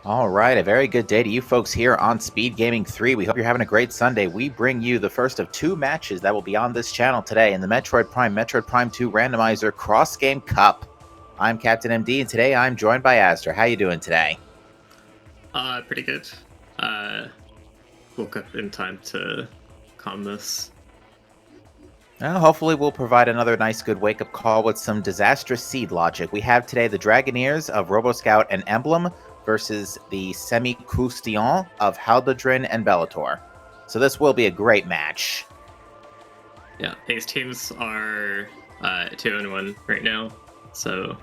All right, a very good day to you folks here on Speed Gaming 3. We hope you're having a great Sunday. We bring you the first of two matches that will be on this channel today in the Metroid Prime 2 Randomizer Cross Game Cup. I'm Captain MD, and today I'm joined by Astor. How you doing today? Pretty good. Woke up in time to calm this. Well, hopefully we'll provide another nice good wake-up call with some disastrous seed logic. We have today the Dragoneers of RoboScout and Emblem versus the Croustillants of Haldadrin and Bellator. So this will be a great match. Yeah, these teams are 2-1 right now, so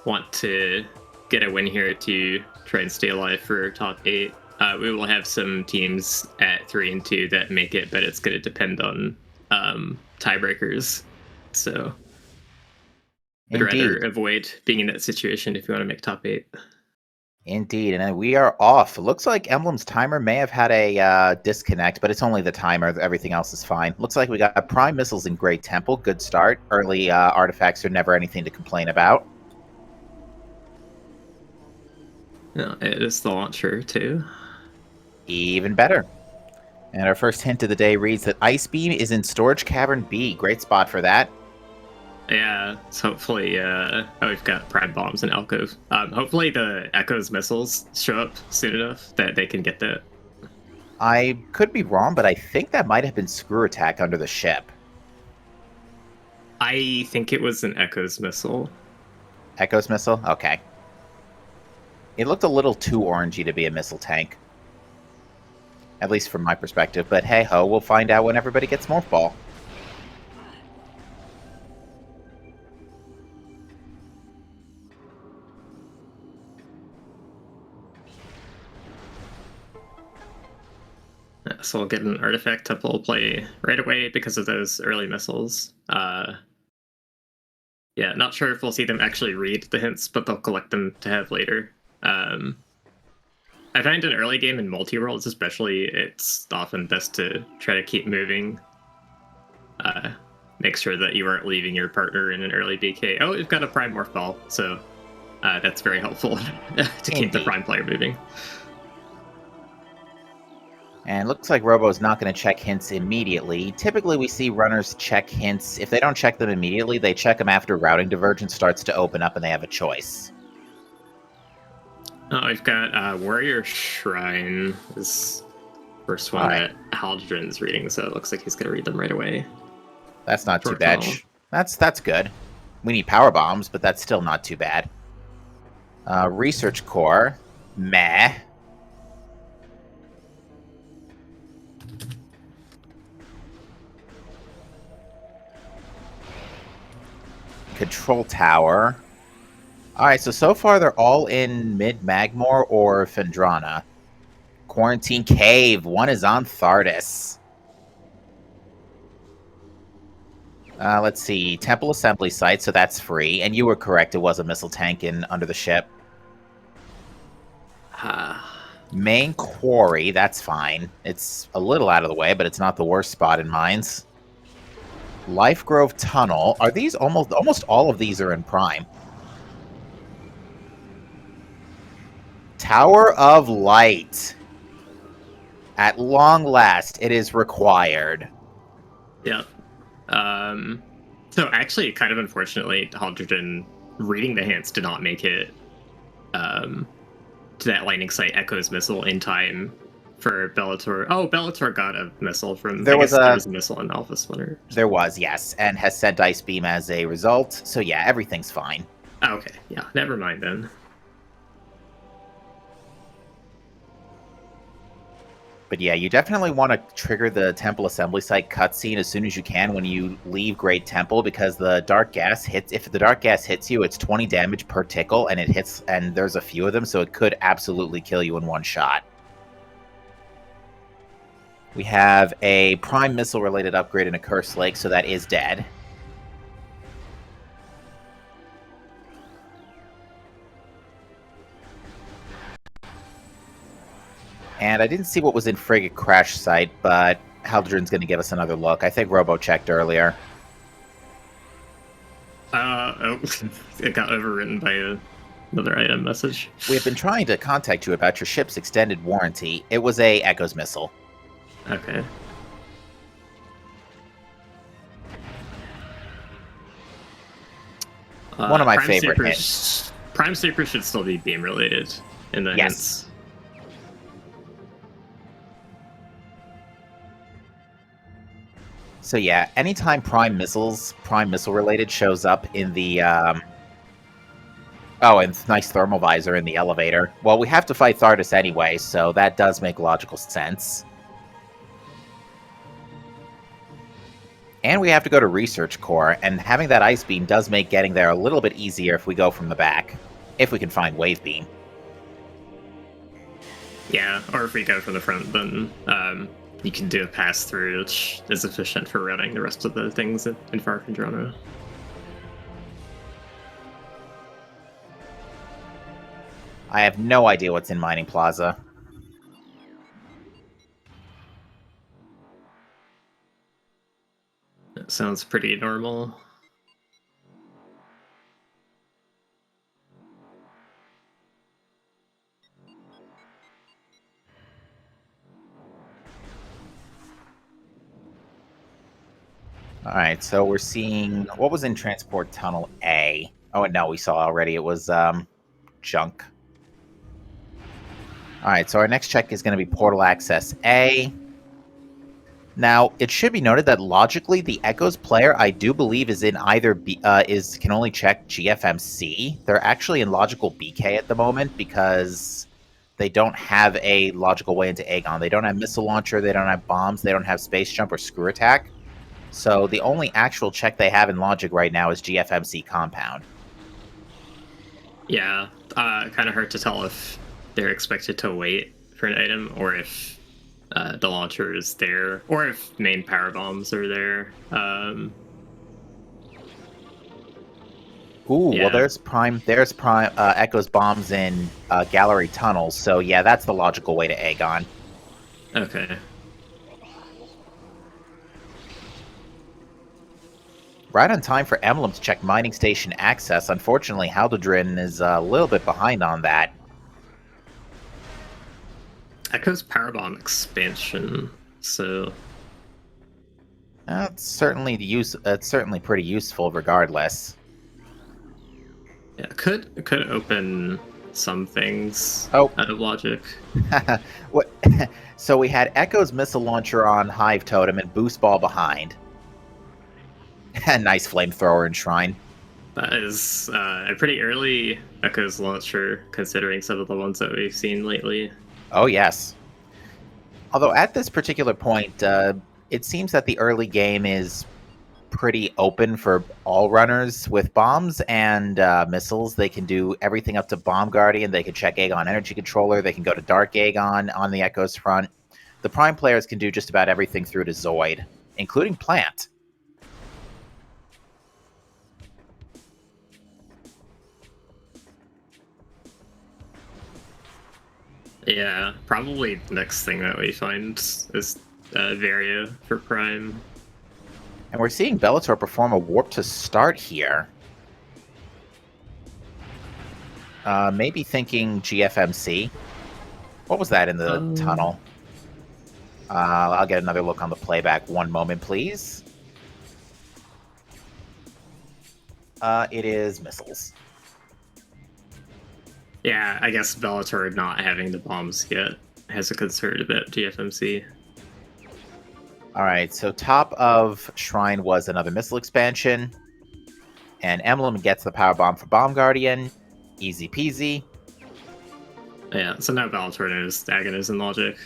want to get a win here to try and stay alive for top 8. We will have some teams at 3-2 that make it, but it's going to depend on tiebreakers. So I'd rather avoid being in that situation if you want to make top 8. Indeed, and then we are off. It looks like Emblem's timer may have had a disconnect, but it's only the timer. Everything else is fine. Looks like we got Prime Missiles in Great Temple. Good start. Early artifacts are never anything to complain about. No, it is the launcher, too. Even better. And our first hint of the day reads that Ice Beam is in Storage Cavern B. Great spot for that. Yeah, so hopefully, we've got Prime Bombs and Alcove. Hopefully the Echo's missiles show up soon enough that they can get that. I could be wrong, but I think that might have been Screw Attack under the ship. I think it was an Echo's missile. Echo's missile? Okay. It looked a little too orangey to be a missile tank. At least from my perspective, but hey-ho, we'll find out when everybody gets Morph Ball. So we'll get an artifact temple play right away because of those early missiles. Yeah, not sure if we'll see them actually read the hints, but they'll collect them to have later. I find in early game in multi-worlds especially, it's often best to try to keep moving. Make sure that you aren't leaving your partner in an early BK. Oh, we've got a Prime Morph Ball, so that's very helpful to keep the Prime player moving. And it looks like Robo's not going to check hints immediately. Typically, we see runners check hints. If they don't check them immediately, they check them after routing divergence starts to open up and they have a choice. Oh, we've got Warrior Shrine is first one that Haldadrin's reading, so it looks like he's going to read them right away. That's not too bad. That's good. We need power bombs, but that's still not too bad. Research Core, meh. Control Tower. Alright, so far they're all in mid-Magmor or Phendrana. Quarantine Cave. One is on Thardis. Let's see. Temple Assembly Site, so that's free. And you were correct, it was a missile tank in under the ship. Main Quarry, that's fine. It's a little out of the way, but it's not the worst spot in mines. Life Grove Tunnel. Are these almost all of these are in Prime? Tower of Light. At long last, it is required. Yep. So actually, kind of unfortunately, Haldadrin reading the hints did not make it to that lightning site Echo's missile in time for Bellator. Oh, Bellator got a missile from... There was a missile in Alpha Splinter. There was, yes, and has sent Ice Beam as a result. So yeah, everything's fine. Oh, okay, yeah, never mind then. But yeah, you definitely want to trigger the Temple Assembly Site cutscene as soon as you can when you leave Great Temple, because the dark gas hits. If the dark gas hits you, it's 20 damage per tickle, and it hits. And there's a few of them, so it could absolutely kill you in one shot. We have a Prime Missile-related upgrade in a Curse Lake, so that is dead. And I didn't see what was in Frigate Crash Site, but Haldadrin's going to give us another look. I think Robo checked earlier. Oh, it got overwritten by a Another item message. We have been trying to contact you about your ship's extended warranty. It was a Echo's missile. Okay. One of my favorite hints. Prime Sleeper should still be beam related in the Yes. hints. So yeah, anytime prime missile related shows up in the oh, and nice thermal visor in the elevator. Well, we have to fight Thardus anyway, so that does make logical sense. And we have to go to Research Core, and having that Ice Beam does make getting there a little bit easier if we go from the back. If we can find Wave Beam. Yeah, or if we go from the front, then you can do a pass-through, which is efficient for routing the rest of the things in Far Condrano. I have no idea what's in Mining Plaza. That sounds pretty normal. Alright, so we're seeing... What was in Transport Tunnel A? Oh, no, we saw already. It was, junk. Alright, so our next check is going to be Portal Access A. Now, it should be noted that logically, the Echoes player, I do believe, is in either can only check GFMC. They're actually in logical BK at the moment because they don't have a logical way into Aegon. They don't have missile launcher, they don't have bombs, they don't have space jump or screw attack. So the only actual check they have in logic right now is GFMC compound. Yeah, kind of hard to tell if they're expected to wait for an item or if the launcher is there, or if main power bombs are there. Ooh, Yeah. well, there's Echo's bombs in Gallery Tunnels, so yeah, that's the logical way to Aegon. Okay. Right on time for Emblem to check mining station access. Unfortunately, Haldredin is a little bit behind on that. Echo's Powerbomb expansion, so... It's certainly pretty useful regardless. Yeah, could open some things Oh. out of logic. What? So we had Echo's missile launcher on Hive Totem and Boost Ball behind. Nice flamethrower and Shrine. That is a pretty early Echo's launcher, considering some of the ones that we've seen lately. Oh, yes. Although at this particular point, it seems that the early game is pretty open for all runners. With bombs and missiles, they can do everything up to Bomb Guardian. They can check Aegon Energy Controller. They can go to Dark Aegon on the Echo's front. The Prime players can do just about everything through to Zoid, including Plant. Yeah, probably the next thing that we find is Varia for Prime. And we're seeing Bellator perform a warp to start here. Maybe thinking GFMC. What was that in the tunnel? I'll get another look on the playback. One moment, please. It is missiles. Yeah, I guess Bellator not having the bombs yet has a concern about GFMC. Alright, so top of Shrine was another missile expansion. And Emblem gets the power bomb for Bomb Guardian. Easy peasy. Yeah, so now Bellator knows Dagon is in logic.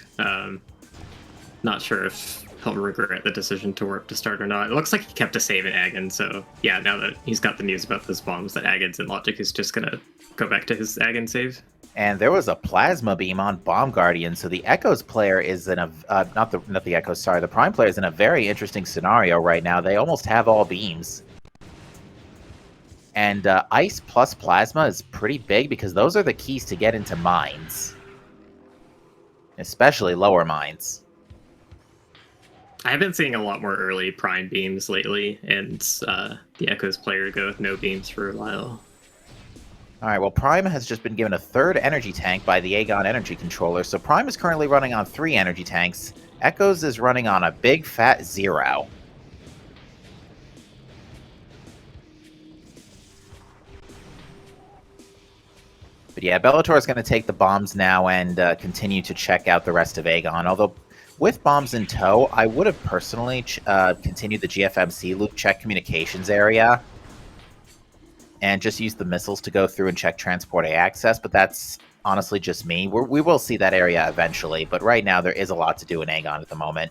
Not sure if he'll regret the decision to warp to start or not. It looks like he kept a save in Agon, so yeah, now that he's got the news about those bombs that Agon's in logic, he's just gonna go back to his Agon save. And there was a plasma beam on Bomb Guardian, so the Echoes player is in a not the Echoes, sorry, the Prime player is in a very interesting scenario right now. They almost have all beams. And Ice plus Plasma is pretty big because those are the keys to get into mines. Especially lower mines. I've been seeing a lot more early Prime beams lately, and the Echoes player go with no beams for a while. Alright, well, Prime has just been given a third energy tank by the Aegon energy controller, so Prime is currently running on 3 energy tanks. Echoes is running on a big fat 0. But yeah, Bellator is going to take the bombs now and continue to check out the rest of Aegon. Although, with bombs in tow, I would have personally continued the GFMC loop, check communications area, and just use the missiles to go through and check transport A access, but that's honestly just me. We will see that area eventually, but right now there is a lot to do in Aegon at the moment.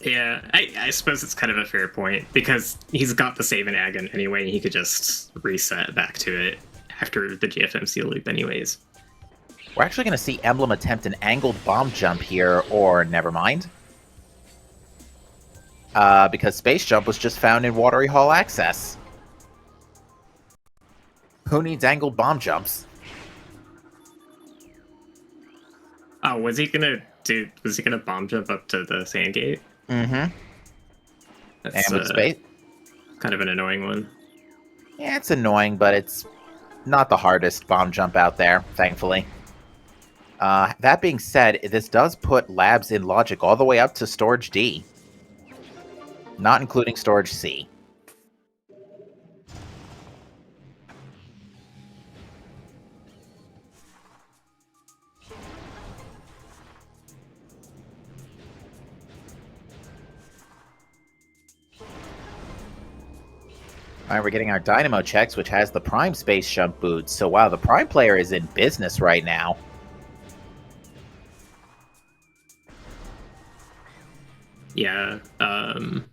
Yeah, I suppose it's kind of a fair point, because he's got the save in Agon anyway, and he could just reset back to it after the GFMC loop anyways. We're actually going to see Emblem attempt an angled bomb jump here, or never mind. Because Space Jump was just found in Watery Hall access. Who needs angled bomb jumps? Oh, was he gonna bomb jump up to the sand gate? Mm-hmm. That's and with space, kind of an annoying one. Yeah, it's annoying, but it's not the hardest bomb jump out there, thankfully. That being said, this does put labs in logic all the way up to storage D. Not including storage C. Alright, we're getting our Dynamo checks, which has the Prime Space Jump boots. So wow, the Prime player is in business right now. Yeah, could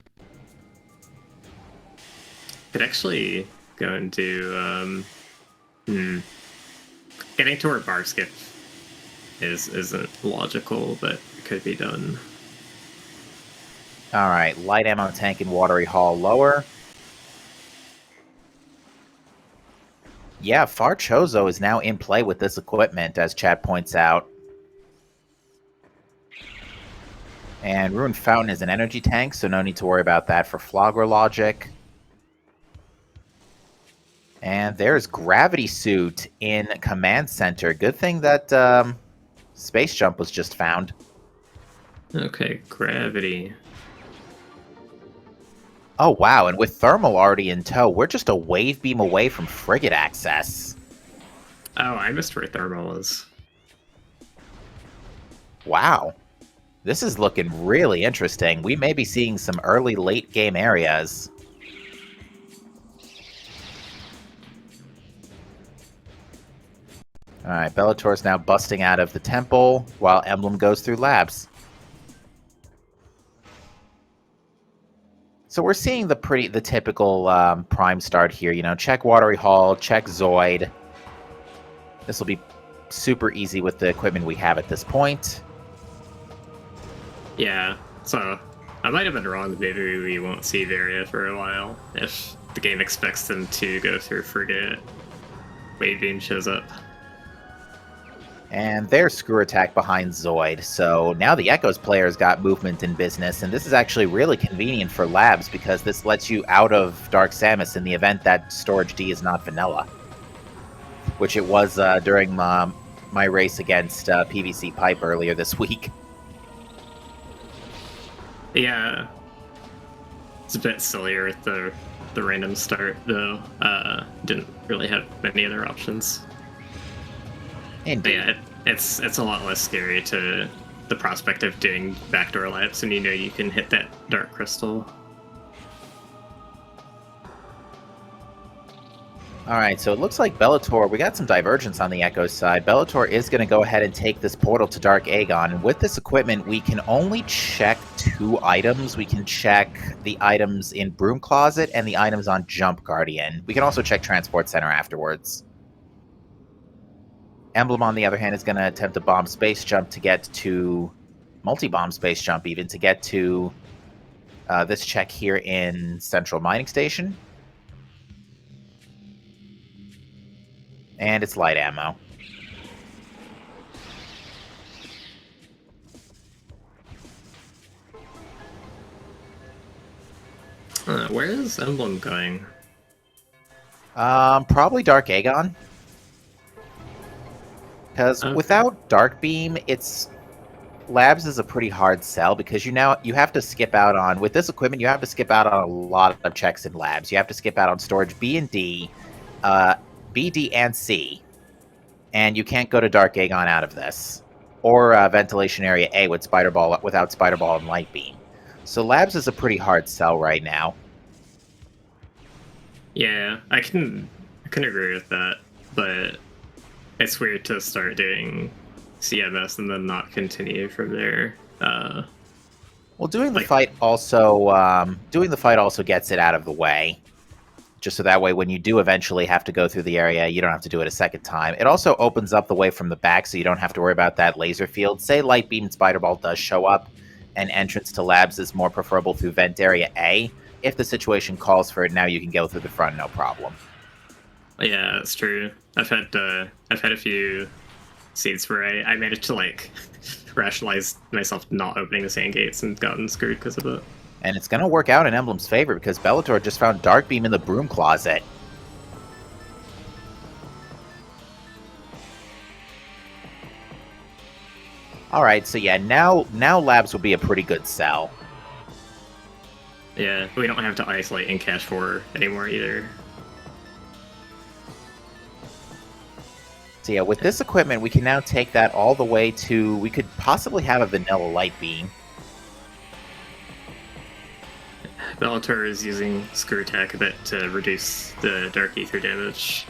actually go into getting to where bar skip isn't logical, but it could be done. Alright, light ammo tank in Watery Hall lower. Yeah, Farchozo is now in play with this equipment, as Chad points out. And Ruined Fountain is an energy tank, so no need to worry about that for Flogger logic. And there's Gravity Suit in Command Center. Good thing that Space Jump was just found. Okay, Gravity. Oh, wow, and with Thermal already in tow, we're just a wave beam away from Frigate access. Oh, I missed where Thermal is. Wow. This is looking really interesting. We may be seeing some early late game areas. Alright, Bellator's now busting out of the temple while Emblem goes through labs. So we're seeing the typical Prime start here. You know, check Watery Hall, check Zoid. This will be super easy with the equipment we have at this point. Yeah, so I might have been wrong. Maybe we won't see Varia for a while if the game expects them to go through Frigate. Wave Beam shows up. And there's Screw Attack behind Zoid. So now the Echoes player's got movement in business, and this is actually really convenient for labs because this lets you out of Dark Samus in the event that Storage D is not vanilla. Which it was during my race against PVC Pipe earlier this week. Yeah. It's a bit sillier with the random start, though. Didn't really have many other options. Indeed. But yeah, it's a lot less scary to the prospect of doing backdoor laps, and you know you can hit that Dark Crystal. Alright, so it looks like Bellator, we got some divergence on the Echoes side. Bellator is going to go ahead and take this portal to Dark Aegon, and with this equipment, we can only check 2 items. We can check the items in Broom Closet and the items on Jump Guardian. We can also check Transport Center afterwards. Emblem, on the other hand, is going to attempt a bomb space jump to get to... multi-bomb space jump, even, to get to this check here in Central Mining Station. And it's light ammo. Where is Emblem going? Probably Dark Aegon. Because Okay. without Dark Beam, it's Labs is a pretty hard sell because you have to skip out on with this equipment. You have to skip out on a lot of checks in Labs. You have to skip out on storage B and D, B, D, and C, and you can't go to Dark Aegon out of this, or Ventilation Area A with Spider Ball without Spider Ball and Light Beam. So Labs is a pretty hard sell right now. Yeah, I can agree with that, but it's weird to start doing CMS and then not continue from there. Well, doing the fight also gets it out of the way, just so that way when you do eventually have to go through the area, you don't have to do it a second time. It also opens up the way from the back, so you don't have to worry about that laser field. Say Light Beam and Spider Ball does show up, and entrance to Labs is more preferable through Vent Area A. If the situation calls for it, now you can go through the front, no problem. Yeah, that's true. I've had a few seats where I managed to like rationalize myself not opening the sand gates and gotten screwed because of it. And it's going to work out in Emblem's favor because Bellator just found Dark Beam in the broom closet. All right, so yeah, now Labs will be a pretty good sell. Yeah, we don't have to isolate in Cache 4 anymore either. So yeah, with this equipment, we can now take that all the way to... We could possibly have a vanilla Light Beam. Bellator is using Screw Attack a bit to reduce the Dark Ether damage.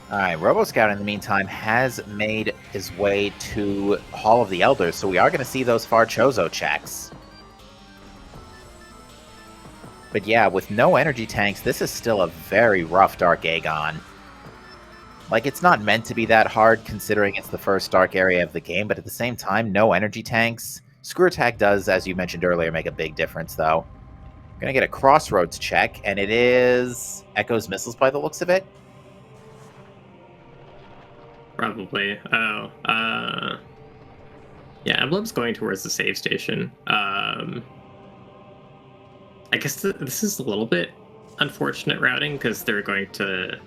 Alright, RoboScout in the meantime has made his way to Hall of the Elders, so we are going to see those Far Chozo checks. But yeah, with no energy tanks, this is still a very rough Dark Aegon. Like, it's not meant to be that hard considering it's the first dark area of the game, but at the same time, no energy tanks. Screw Attack does, as you mentioned earlier, make a big difference, though. We're going to get a Crossroads check, and it is Echo's Missiles by the looks of it. Probably. Oh, yeah, Emblem's going towards the save station. I guess this is a little bit unfortunate routing because they're going to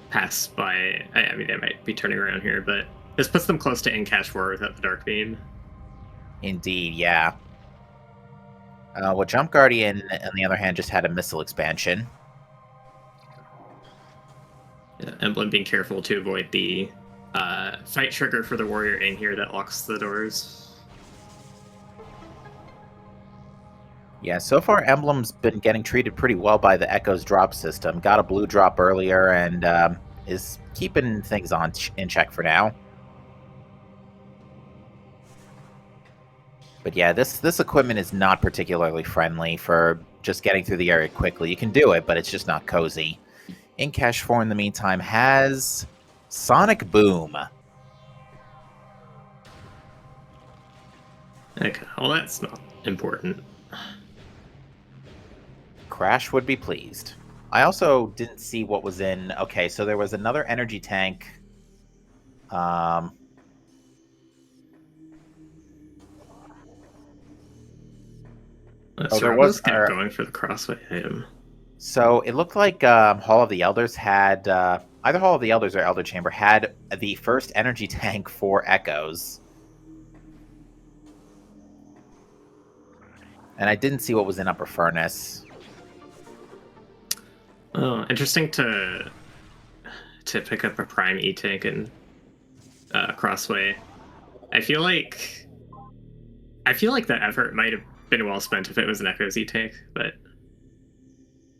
pass by. I mean, they might be turning around here, but this puts them close to in Cache 4 without the Dark Beam. Indeed, yeah. Well, Jump Guardian, on the other hand, just had a missile expansion. Yeah, Emblem being careful to avoid the fight trigger for the warrior in here that locks the doors. Yeah, so far Emblem's been getting treated pretty well by the Echo's drop system. Got a blue drop earlier and is keeping things in check for now. But yeah, this equipment is not particularly friendly for just getting through the area quickly. You can do it, but it's just not cozy. In Cache 4, in the meantime, has Sonic Boom. Okay, well that's not important. Crash would be pleased. I also didn't see what was in... Okay, so there was another energy tank. Sure, there was going for the crossway item. So it looked like Hall of the Elders had... either Hall of the Elders or Elder Chamber had the first energy tank for Echoes. And I didn't see what was in Upper Furnace. Oh, interesting to pick up a Prime E-Tank and Crossway. I feel like that effort might have been well spent if it was an Echoes E-Tank, but...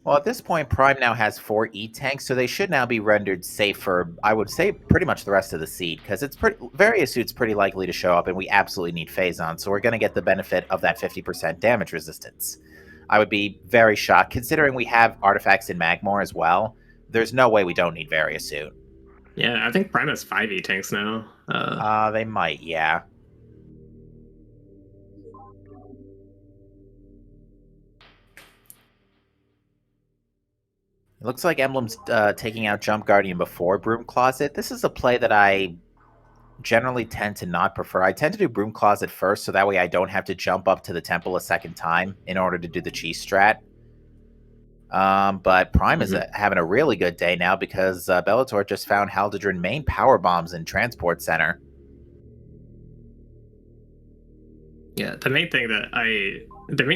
Well, at this point, Prime now has 4 E-Tanks, so they should now be rendered safe for, I would say, pretty much the rest of the seed, because it's various suits pretty likely to show up, and we absolutely need Phazon, so we're going to get the benefit of that 50% damage resistance. I would be very shocked, considering we have artifacts in Magmor as well. There's no way we don't need Variasuit. Yeah, I think Prime has 5 E-Tanks now. They might, yeah. It looks like Emblem's taking out Jump Guardian before Broom Closet. This is a play that I generally tend to not prefer. I tend to do Broom Closet first, so that way I don't have to jump up to the temple a second time in order to do the cheese strat. But Prime is having a really good day now because Bellator just found Haldadrin main power bombs in Transport Center. Yeah, the main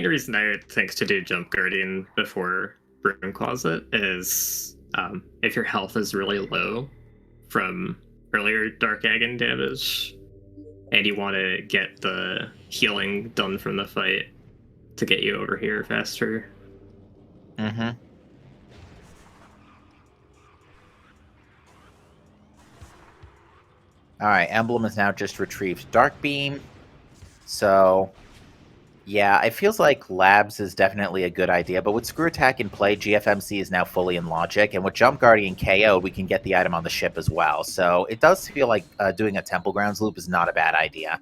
reason I would think to do Jump Guardian before Broom Closet is if your health is really low from earlier Dark Agony damage, and you want to get the healing done from the fight to get you over here faster. Mm-hmm. Alright, Emblem has now just retrieved Dark Beam. So, yeah, it feels like Labs is definitely a good idea, but with Screw Attack in play, GFMC is now fully in logic, and with Jump Guardian KO, we can get the item on the ship as well. So it does feel like doing a Temple Grounds loop is not a bad idea.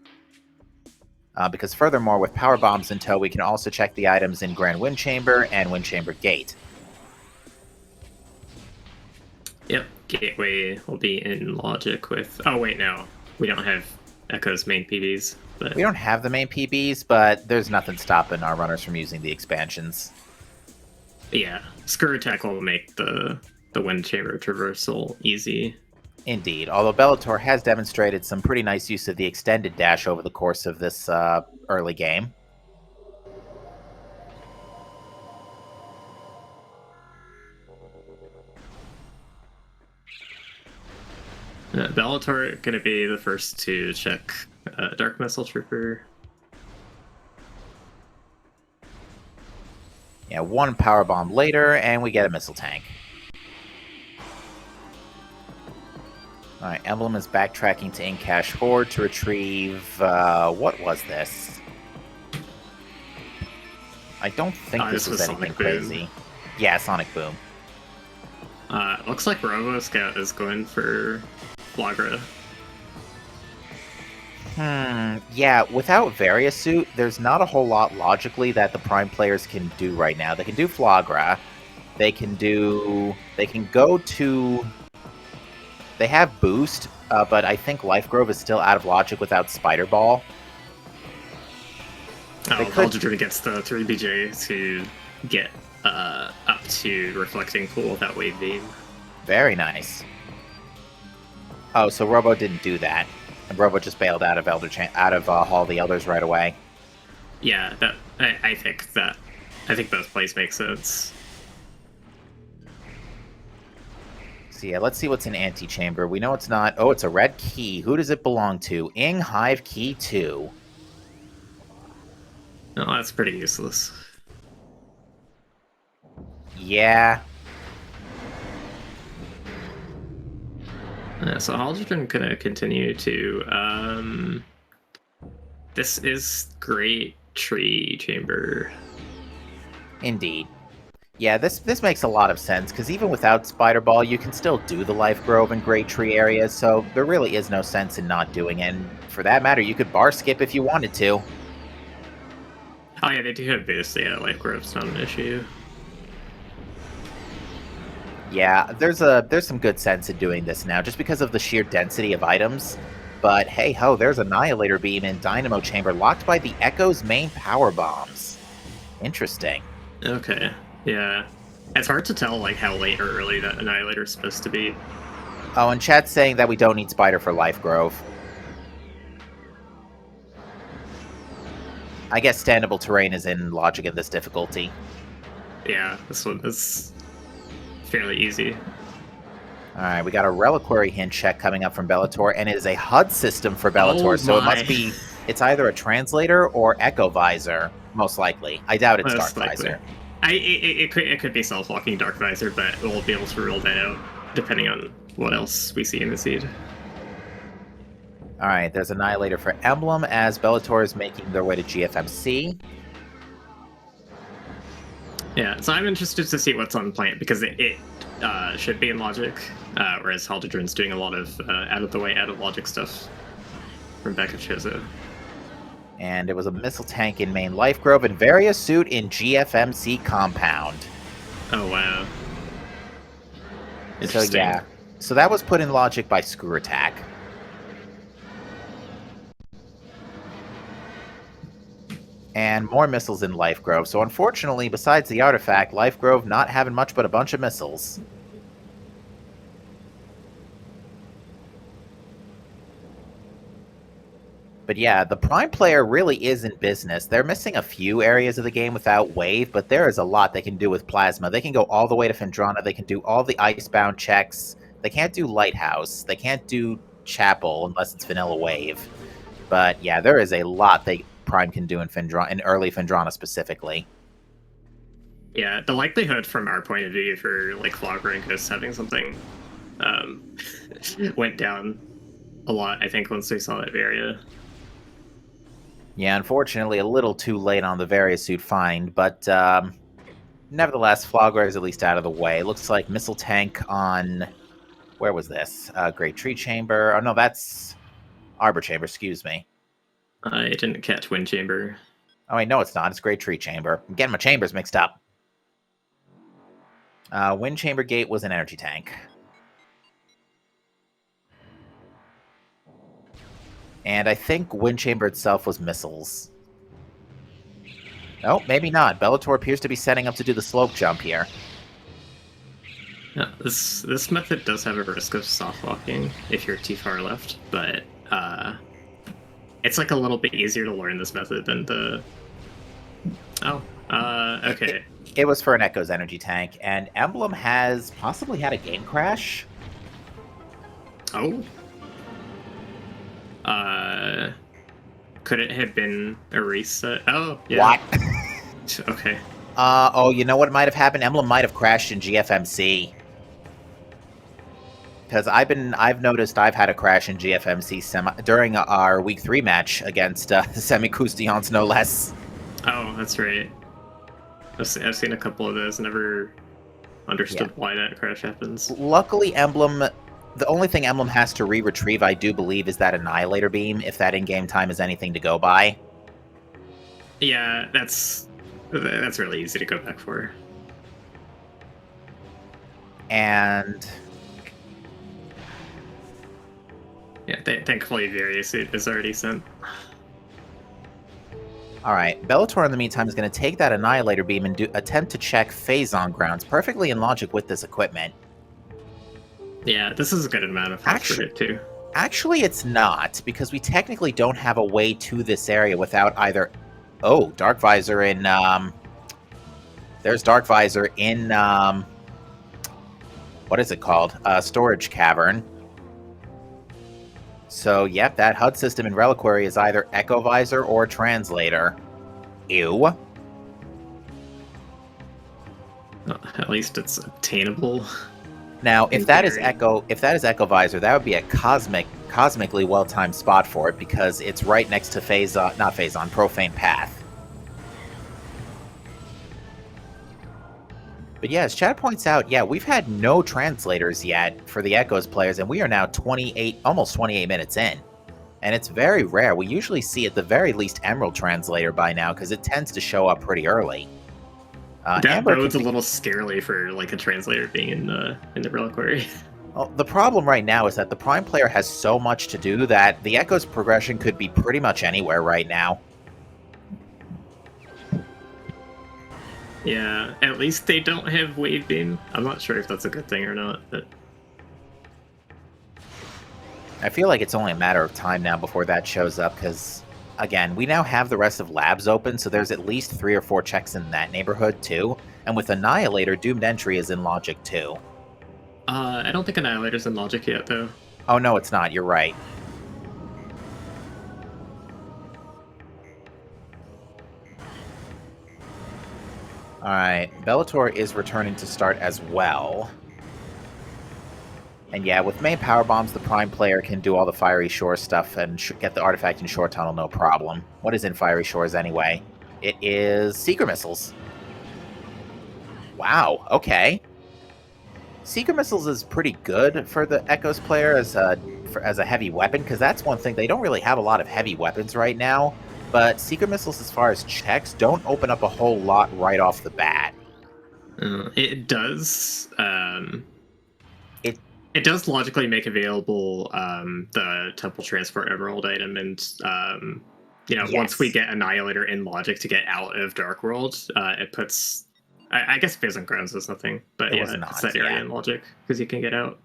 Because furthermore, with Power Bombs in tow, we can also check the items in Grand Wind Chamber and Wind Chamber Gate. Yep, Gateway will be in logic with... Oh, wait, no. We don't have Echo's main PBs. But... We don't have the main PBs, but there's nothing stopping our runners from using the expansions. Yeah, Screw Attack will make the Wind Chamber traversal easy. Indeed, although Bellator has demonstrated some pretty nice use of the extended dash over the course of this early game. Bellator going to be the first to check Dark Missile Trooper. Yeah, one power bomb later, and we get a missile tank. Alright, Emblem is backtracking to Incash 4 to retrieve... what was this? I don't think this was anything crazy. Yeah, Sonic Boom. Looks like Robo Scout is going for Flagra. Yeah, without Variasuit, there's not a whole lot logically that the Prime players can do right now. They can do Flagra. They can go to... They have Boost, but I think Life Grove is still out of logic without Spider Ball. Haldadrin gets the 3BJ to get up to Reflecting Pool without Wave Beam. Very nice. Oh, so Robo didn't do that. And Robo just bailed out of Hall of the Elders right away. Yeah, I think both plays make sense. So yeah, let's see what's in Antechamber. We know it's not... Oh, it's a red key. Who does it belong to? Ing Hive Key 2. No, that's pretty useless. Yeah. So Haldadrin gonna continue to... This is Great Tree Chamber. Indeed. Yeah, this makes a lot of sense, because even without Spider Ball, you can still do the Life Grove and Great Tree areas, so there really is no sense in not doing it. And for that matter, you could bar skip if you wanted to. Oh yeah, they do have boost. Yeah, Life Grove's not an issue. Yeah, there's some good sense in doing this now, just because of the sheer density of items. But hey ho, there's Annihilator Beam in Dynamo Chamber, locked by the Echo's main power bombs. Interesting. Okay. Yeah, it's hard to tell like how late or early that Annihilator is supposed to be. Oh, and chat's saying that we don't need Spider for Life Grove. I guess standable terrain is in logic in this difficulty. Yeah, this one is fairly easy. Alright, we got a Reliquary hint check coming up from Bellator, and it is a HUD system for Bellator, so it must be... It's either a Translator or Echo Visor, most likely. I doubt it's Dark Visor. It could be self-walking Dark Visor, but we'll be able to rule that out depending on what else we see in the seed. Alright, there's Annihilator for Emblem as Bellator is making their way to GFMC. Yeah, so I'm interested to see what's on plant, because it should be in logic, whereas Haldadrin's doing a lot of out-of-the-way, out-of-logic stuff from back at Chozo. And it was a Missile Tank in main Life Grove and Variasuit in GFMC Compound. Oh, wow. So yeah, so that was put in logic by Screw Attack. and more missiles in Life Grove. So unfortunately, besides the artifact, Life Grove not having much but a bunch of missiles. But yeah, the Prime player really is in business. They're missing a few areas of the game without Wave, but there is a lot they can do with Plasma. They can go all the way to Phendrana. They can do all the Icebound checks. They can't do Lighthouse. They can't do Chapel unless it's Vanilla Wave. But yeah, there is a lot Prime can do in Phendrana, in early Phendrana specifically. Yeah, the likelihood from our point of view for like Floggering just having something went down a lot, I think, once we saw that Varia. Yeah, unfortunately, a little too late on the Variasuit find, but nevertheless, Flogger is at least out of the way. Looks like Missile Tank on... Where was this? Great Tree Chamber. Oh, no, that's Arbor Chamber, excuse me. I didn't catch Wind Chamber. Oh, wait, no, it's not. It's Great Tree Chamber. I'm getting my chambers mixed up. Wind Chamber Gate was an energy tank. And I think Wind Chamber itself was missiles. Oh, maybe not. Bellator appears to be setting up to do the slope jump here. Yeah, this method does have a risk of soft walking if you're too far left, but it's like a little bit easier to learn this method than the... Oh, okay. It was for an Echo's energy tank, and Emblem has possibly had a game crash. Oh. Could it have been a reset? Oh, yeah. What? Okay. Oh, you know what might have happened? Emblem might have crashed in GFMC. Because I've noticed I've had a crash in GFMC during our Week 3 match against Croustillants, no less. Oh, that's right. I've seen a couple of those, never understood why that crash happens. Luckily, Emblem... The only thing Emblem has to re-retrieve, I do believe, is that Annihilator Beam, if that in-game time is anything to go by. Yeah, that's really easy to go back for. And... Yeah, thankfully Variasuit is already sent. Alright, Bellator in the meantime is going to take that Annihilator Beam and attempt to check Phazon grounds, perfectly in logic with this equipment. Yeah, this is a good amount of health for it, too. Actually, it's not, because we technically don't have a way to this area without either... Oh, Dark Visor in... There's Dark Visor in... What is it called? Storage Cavern. So, yep, that HUD system in Reliquary is either Echo Visor or Translator. Ew. At least it's obtainable. Now, if that is Echo Visor, that would be a cosmically well-timed spot for it because it's right next to Profane Path. But yeah, as Chad points out, yeah, we've had no translators yet for the Echoes players, and we are now almost 28 minutes in. And it's very rare. We usually see at the very least Emerald Translator by now because it tends to show up pretty early. That bode's a little scarily for like a translator being in the Reliquary. Well, the problem right now is that the Prime player has so much to do that the Echo's progression could be pretty much anywhere right now. Yeah, at least they don't have Wave Beam. I'm not sure if that's a good thing or not, but... I feel like it's only a matter of time now before that shows up, because, again, we now have the rest of Labs open, so there's at least 3 or 4 checks in that neighborhood, too. And with Annihilator, Doomed Entry is in Logic, too. I don't think Annihilator's in Logic yet, though. Oh, no, it's not. You're right. Alright, Bellator is returning to start as well. And yeah, with main power bombs, the Prime player can do all the Fiery Shore stuff and get the artifact in Shore Tunnel, no problem. What is in Fiery Shores anyway? It is Seeker Missiles. Wow, okay. Seeker Missiles is pretty good for the Echoes player as a heavy weapon, because that's one thing. They don't really have a lot of heavy weapons right now. But Seeker Missiles, as far as checks, don't open up a whole lot right off the bat. It does. It does logically make available the Temple Transport Emerald item and once we Yes. get Annihilator in logic to get out of Dark World, it puts. I guess Phase and Grounds is nothing, but It yeah, was it puts not, that area yeah. in logic because you can get out.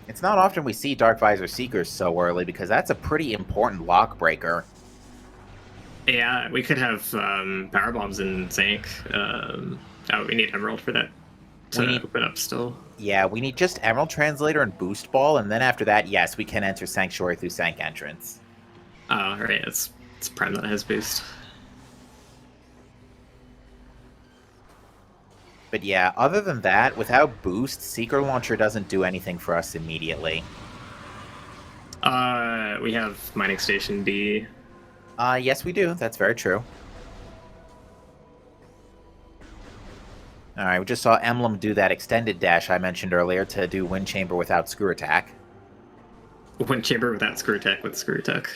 It's not often we see Dark Visor Seekers so early because that's a pretty important lock breaker. Yeah, we could have power bombs in Zank. We need Emerald for that to open up still. Yeah, we need just Emerald Translator and Boost Ball, and then after that, yes, we can enter Sanctuary through Sank Entrance. Oh, right, it's Prime that has boost. But yeah, other than that, without Boost, Seeker Launcher doesn't do anything for us immediately. We have Mining Station B. Yes, we do. That's very true. Alright, we just saw Emblem do that extended dash I mentioned earlier to do Wind Chamber without Screw Attack. Wind Chamber without Screw Attack with Screw Attack.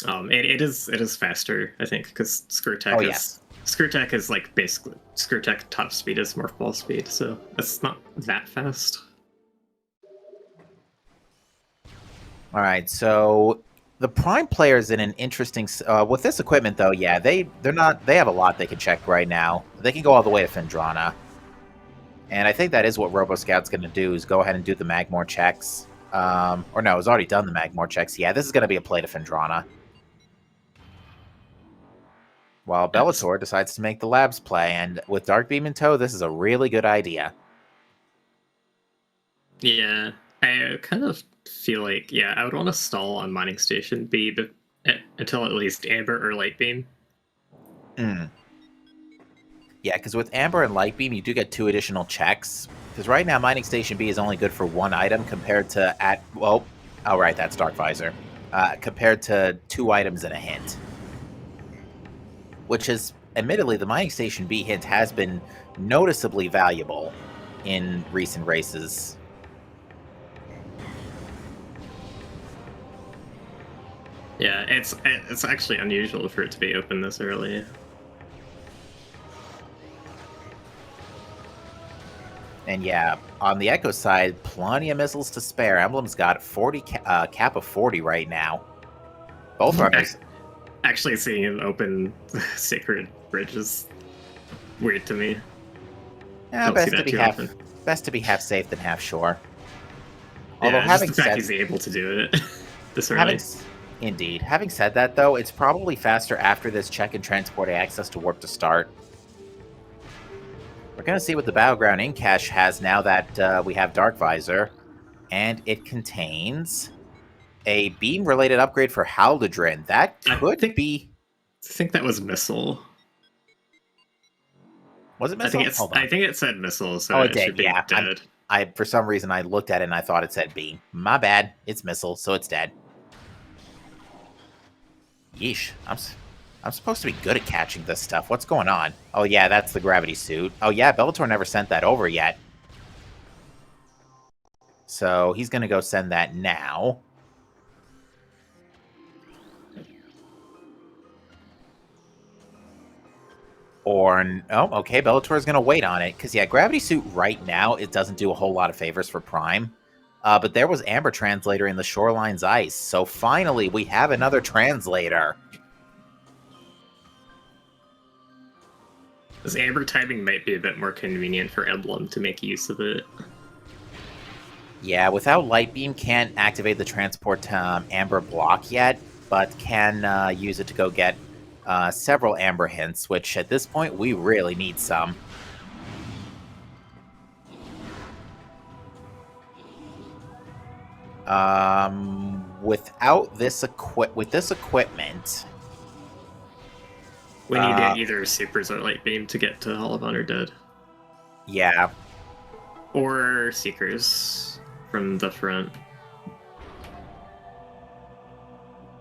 It is faster, I think, because Screw Attack Screw Attack is like basically Screw Attack top speed is Morph Ball speed, so it's not that fast. Alright, so the Prime player's in an interesting... with this equipment, though, yeah, they have a lot they can check right now. They can go all the way to Phendrana. And I think that is what RoboScout's going to do, is go ahead and do the Magmor checks. Or no, it's already done the Magmor checks. Yeah, this is going to be a play to Phendrana. While Bellator decides to make the Labs play, and with Dark Beam in tow, this is a really good idea. Yeah, I kind of feel like, I would want to stall on Mining Station B but until at least Amber or Light Beam. Yeah, because with Amber and Light Beam, you do get 2 additional checks. Because right now, Mining Station B is only good for 1 item compared to that's Dark Visor. Compared to 2 items and a hint. Which is, admittedly, the Mining Station B hint has been noticeably valuable in recent races. Yeah, it's actually unusual for it to be open this early. And yeah, on the Echo side, plenty of missiles to spare. Emblem's got 40 cap of 40 right now. Both runners. Actually, seeing him open Sacred Bridge is weird to me. Yeah, best to be half safe than half sure. Although having just the fact he's able to do it this early. Indeed. Having said that, though, it's probably faster after this check and transport access to warp to start. We're going to see what the Battleground in cache has now that we have Dark Visor. And it contains a beam-related upgrade for Haldadrin. That could be... I think that was Missile. Was it Missile? I think it said Missile, so it should be dead. For some reason, I looked at it and I thought it said beam. My bad. It's Missile, so it's dead. Yeesh. I'm supposed to be good at catching this stuff. What's going on? Oh, yeah, that's the gravity suit. Oh, yeah, Bellator never sent that over yet. So he's going to go send that now. Okay, Bellator is going to wait on it. Because, yeah, gravity suit right now, it doesn't do a whole lot of favors for Prime. But there was Amber Translator in the Shoreline's Ice. So finally, we have another translator. This Amber timing might be a bit more convenient for Emblem to make use of it. Yeah, without Light Beam, can't activate the Transport Amber block yet, but can use it to go get several Amber hints, which at this point, we really need some. Without this equipment, we need either Supers or Light Beam to get to Hall of Honor dead. Yeah. Or Seekers from the front.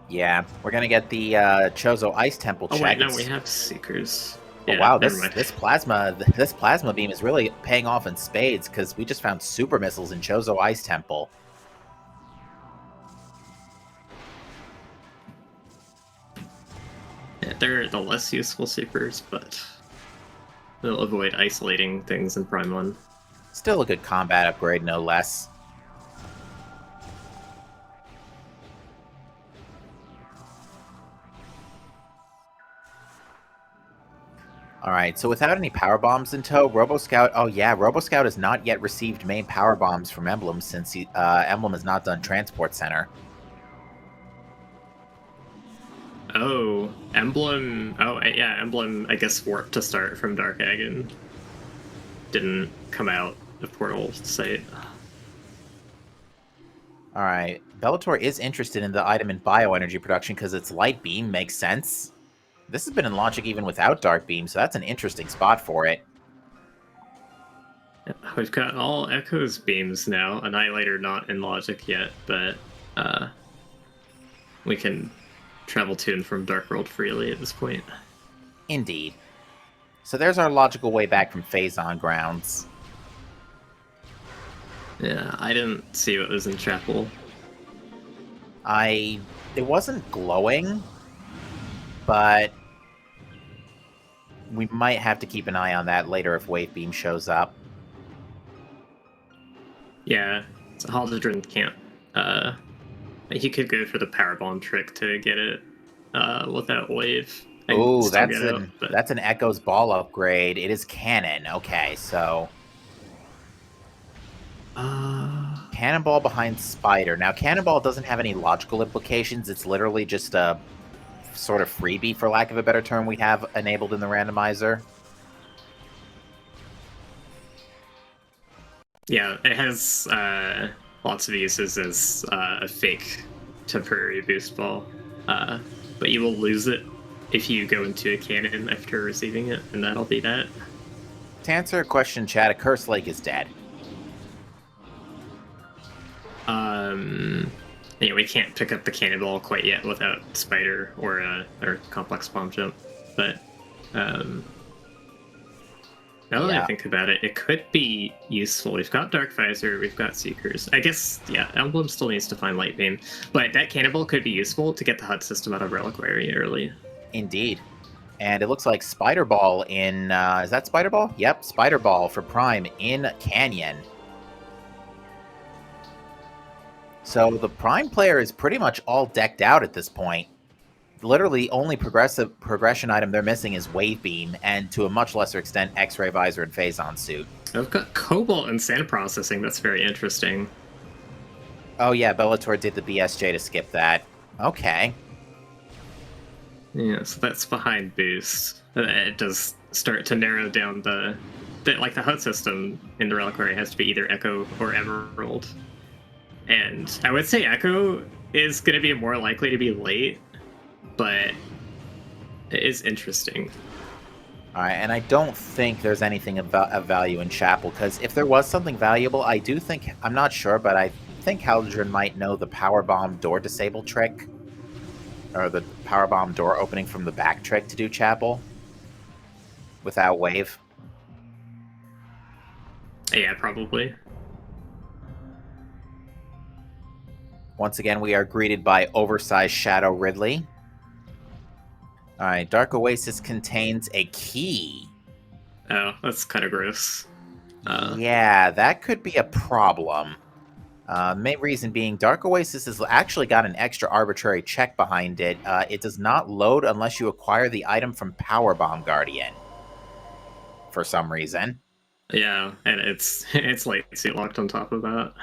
Yeah, we're gonna get the Chozo Ice Temple check. Oh wait, no, we have Seekers. Oh wow, this plasma beam is really paying off in spades because we just found super missiles in Chozo Ice Temple. Yeah, they're the less useful supers, but they'll avoid isolating things in Prime 1. Still a good combat upgrade, no less. All right, so without any power bombs in tow, RoboScout. Oh yeah, RoboScout has not yet received main power bombs from Emblem since Emblem has not done Transport Center. Oh, Emblem. Oh, yeah, Emblem, I guess, warped to start from Dark Egg and didn't come out of Portal site. All right, Bellator is interested in the item in bioenergy production because its light beam makes sense. This has been in logic even without Dark Beam, so that's an interesting spot for it. We've got all Echo's beams now. Annihilator not in logic yet, but we can travel to and from Dark World freely at this point. Indeed. So there's our logical way back from Phazon grounds. Yeah, I didn't see what was in Chapel. It wasn't glowing, but we might have to keep an eye on that later if Wave Beam shows up. Yeah, so Haldredrin can't. He could go for the power bomb trick to get it without wave. Ooh, that's an Echo's Ball upgrade. It is cannon. Okay, so Cannonball behind Spider. Now, Cannonball doesn't have any logical implications. It's literally just a sort of freebie, for lack of a better term, we have enabled in the randomizer. Yeah, it has lots of uses as a fake temporary boost ball, but you will lose it if you go into a cannon after receiving it, and that'll be that. To answer a question, Chad, a Curse Lake is dead. Yeah, we can't pick up the cannonball quite yet without Spider or Complex Bomb Jump, but now that I think about it, it could be useful. We've got Dark Visor, we've got Seekers. I guess, yeah, Emblem still needs to find Light Beam, but that cannonball could be useful to get the HUD system out of Reliquary early. Indeed. And it looks like Spider Ball in... is that Spider Ball? Yep, Spider Ball for Prime in Canyon. So the Prime player is pretty much all decked out at this point. Literally, only progression item they're missing is Wave Beam, and to a much lesser extent, X-Ray Visor and Phazon Suit. I've got Cobalt and Sand Processing. That's very interesting. Oh yeah, Bellator did the BSJ to skip that. Okay. Yeah, so that's behind boost. It does start to narrow down the HUD system in the Reliquary has to be either Echo or Emerald. And I would say Echo is going to be more likely to be late, but it is interesting. All right, and I don't think there's anything of value in Chapel, because if there was something valuable, I do think, I'm not sure, but I think Haldredrin might know the Power Bomb door disable trick, or the Power Bomb door opening from the back trick to do Chapel without wave. Yeah, probably. Once again, we are greeted by oversized Shadow Ridley. All right, Dark Oasis contains a key. Oh, that's kind of gross. Yeah, that could be a problem. Main reason being, Dark Oasis has actually got an extra arbitrary check behind it. It does not load unless you acquire the item from Power Bomb Guardian. For some reason. Yeah, and it's latency locked on top of that.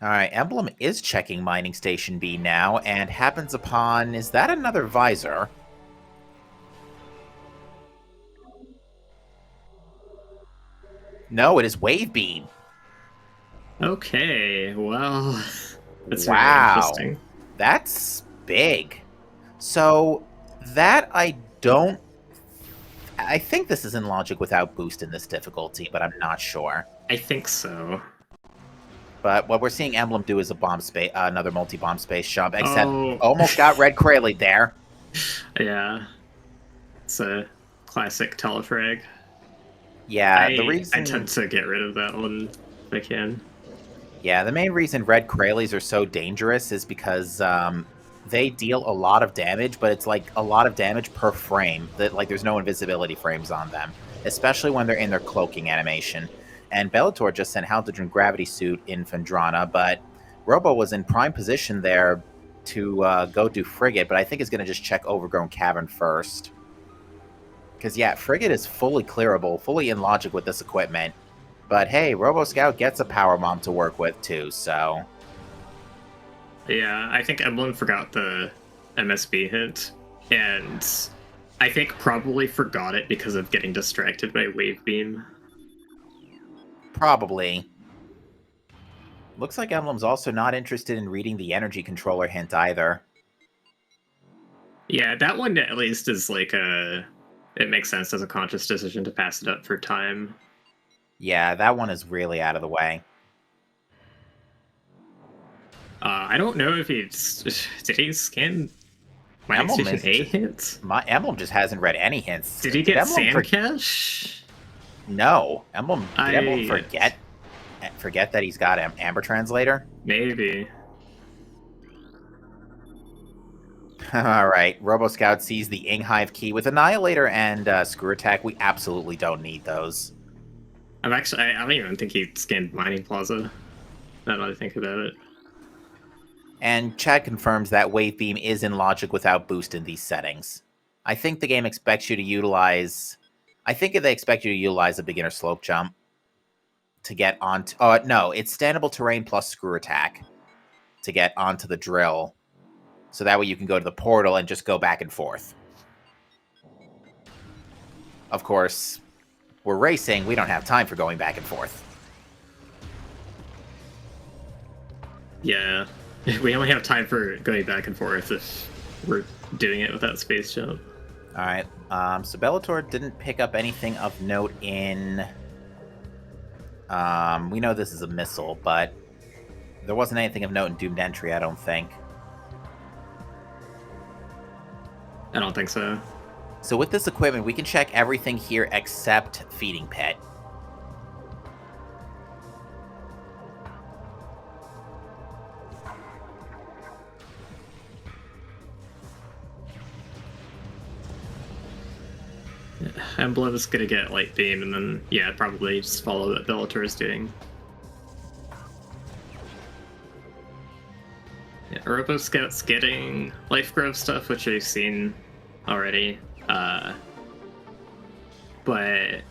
Alright, Emblem is checking Mining Station B now, and happens upon... Is that another Visor? No, it is Wave Beam. Okay, well... That's wow. Very interesting. That's big. So, that I don't... I think this is in logic without boost in this difficulty, but I'm not sure. I think so. But what we're seeing Emblem do is a bomb space, another multi-bomb space jump, except almost got Red Krayley there. Yeah. It's a classic telefrag. Yeah, the reason... I tend to get rid of that one if I can. Yeah, the main reason Red Krayleys are so dangerous is because they deal a lot of damage, but it's like a lot of damage per frame. That like there's no invisibility frames on them, especially when they're in their cloaking animation. And Bellator just sent Haldredrin Gravity Suit in Phendrana, but Robo was in prime position there to go do Frigate, but I think it's going to just check Overgrown Cavern first. Because, yeah, Frigate is fully clearable, fully in logic with this equipment. But, hey, Robo-Scout gets a Power Bomb to work with, too, so... Yeah, I think Emblem forgot the MSB hint, and I think probably forgot it because of getting distracted by Wave Beam. Probably. Looks like Emblem's also not interested in reading the energy controller hint either. Yeah, that one at least is like a... It makes sense as a conscious decision to pass it up for time. Yeah, that one is really out of the way. I don't know if he's... Did he scan Mining Station A hints? My Emblem just hasn't read any hints. Did he get Sand Cache? No. Did Emblem forget that he's got Amber Translator? Maybe. Alright, Robo-Scout sees the Inghive key with Annihilator and Screw Attack. We absolutely don't need those. I don't even think he scanned Mining Plaza, now that I think about it. And Chad confirms that Wave Beam is in logic without boost in these settings. I think the game expects you to utilize... I think they expect you to utilize a beginner slope jump to get onto... Oh, no, it's standable terrain plus Screw Attack to get onto the drill. So that way you can go to the portal and just go back and forth. Of course, we're racing. We don't have time for going back and forth. Yeah. We only have time for going back and forth if we're doing it without space jump. Alright, so Bellator didn't pick up anything of note in... we know this is a missile, but there wasn't anything of note in Doomed Entry, I don't think. I don't think so. So with this equipment, we can check everything here except Feeding Pit. Emblem is gonna get Light Beam, and then, yeah, probably just follow what Bellator is doing. Yeah, Robo Scout's getting Life Grove stuff, which we've seen already, but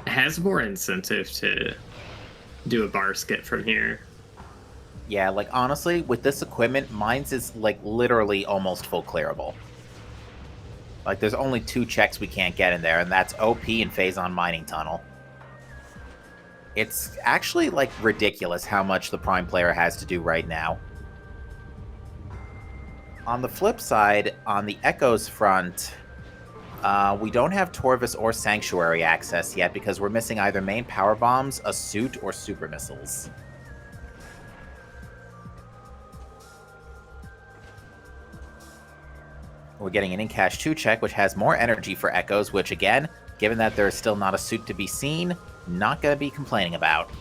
has more incentive to do a bar skip from here. Yeah, like, honestly, with this equipment, mine's is, like, literally almost full clearable. Like, there's only 2 checks we can't get in there, and that's OP and Phazon Mining Tunnel. It's actually, like, ridiculous how much the Prime player has to do right now. On the flip side, on the Echoes front, we don't have Torvis or Sanctuary access yet because we're missing either main power bombs, a suit, or super missiles. We're getting an in-cache 2 check, which has more energy for Echoes, which, again, given that there's still not a suit to be seen, not going to be complaining about.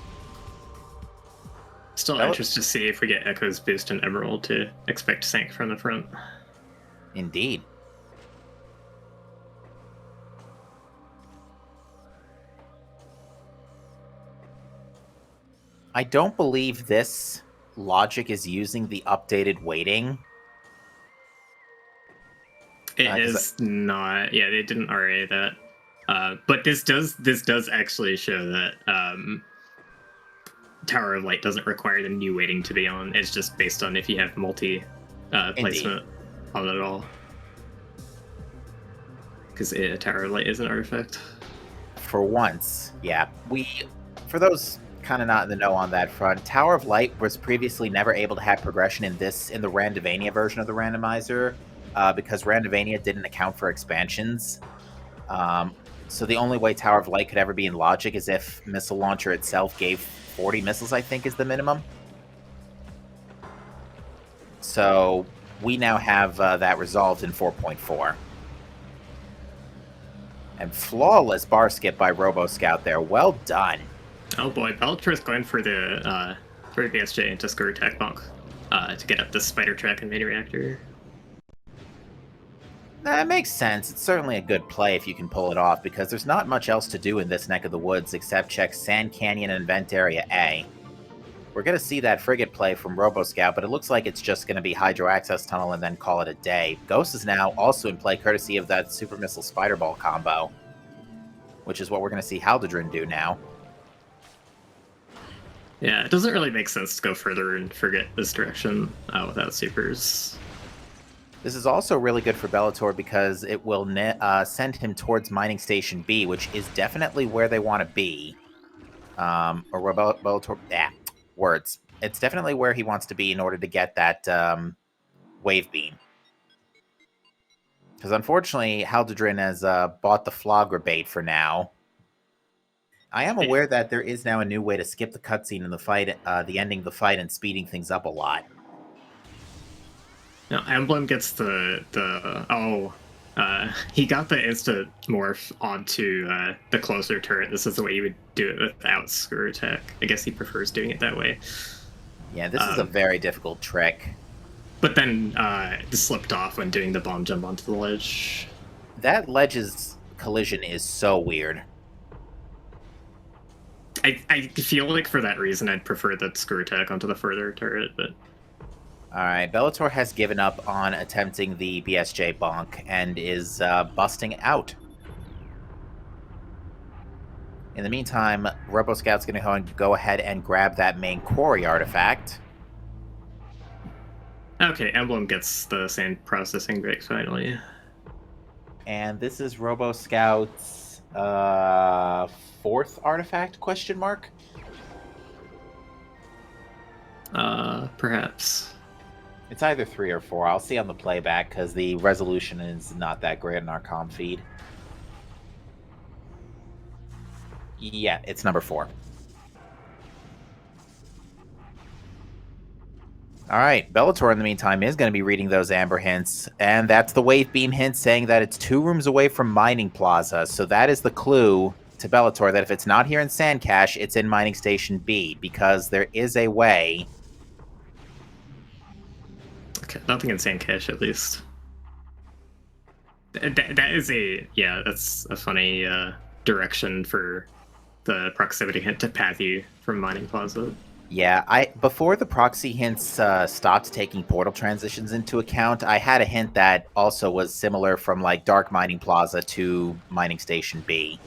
Still interested to see if we get Echoes boost and Emerald to expect Sank from the front. Indeed. I don't believe this logic is using the updated weighting. It is not. Yeah, they didn't RA that. But this does actually show that Tower of Light doesn't require the new weighting to be on. It's just based on if you have multi placement on it at all. Because Tower of Light is an artifact. For once, yeah. For those kind of not in the know on that front, Tower of Light was previously never able to have progression in the Randovania version of the randomizer. Because Randovania didn't account for expansions. So the only way Tower of Light could ever be in logic is if Missile Launcher itself gave 40 missiles, I think, is the minimum. So we now have that resolved in 4.4. And flawless bar skip by Robo Scout there. Well done. Oh boy, Bellator is going for the 3 BSJ into Screw Attack Bonk to get up the Spider Track and Mini Reactor. That makes sense. It's certainly a good play if you can pull it off, because there's not much else to do in this neck of the woods except check Sand Canyon and Vent Area A. We're going to see that frigate play from RoboScout, but it looks like it's just going to be Hydro Access Tunnel and then call it a day. Ghost is now also in play, courtesy of that Super Missile Spider Ball combo, which is what we're going to see Haldredrin do now. Yeah, it doesn't really make sense to go further and forget this direction without supers. This is also really good for Bellator because it will send him towards Mining Station B, which is definitely where they want to be. Or where Bellator... words. It's definitely where he wants to be in order to get that wave beam. Because unfortunately, Haldredrin has bought the Flogra bait for now. I am aware that there is now a new way to skip the cutscene in the fight, the ending of the fight, and speeding things up a lot. Now, Emblem gets he got the instant morph onto the closer turret. This is the way you would do it without screw attack. I guess he prefers doing it that way. Yeah, this is a very difficult trick. But then slipped off when doing the bomb jump onto the ledge. That ledge's collision is so weird. I feel like for that reason I'd prefer the screw attack onto the further turret, but... Alright, Bellator has given up on attempting the BSJ bonk and is busting out. In the meantime, RoboScout's going to go ahead and grab that main quarry artifact. Okay, Emblem gets the sand processing break finally. And this is RoboScout's fourth artifact, question mark? Perhaps. It's either 3 or 4. I'll see on the playback because the resolution is not that great in our comm feed. Yeah, it's number 4. Alright, Bellator in the meantime is going to be reading those amber hints, and that's the wave beam hint saying that it's 2 rooms away from Mining Plaza, so that is the clue to Bellator that if it's not here in Sand Cache, it's in Mining Station B, because there is a way... Okay, nothing in Sand Cache at least. That is that's a funny direction for the proximity hint to path you from Mining Plaza. Yeah, before the proxy hints stopped taking portal transitions into account, I had a hint that also was similar from like Dark Mining Plaza to Mining Station B.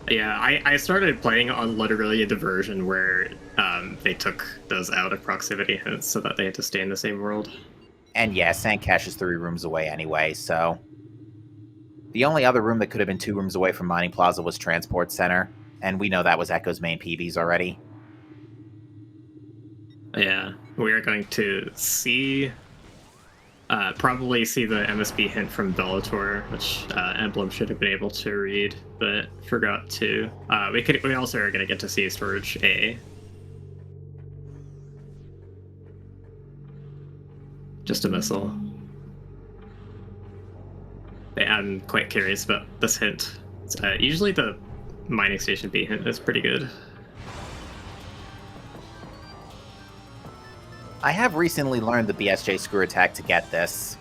Yeah, I started playing on literally the version where they took those out of proximity hints so that they had to stay in the same world. And yeah, Sand Cache is 3 rooms away anyway, so... The only other room that could have been 2 rooms away from Mining Plaza was Transport Center, and we know that was Echo's main PVs already. Yeah, we are going to see... probably see the MSB hint from Bellator, which Emblem should have been able to read, but forgot to. We also are going to get to see Storage A. Just a missile. Yeah, I'm quite curious about this hint. Usually the Mining Station B hint is pretty good. I have recently learned the BSJ screw attack to get this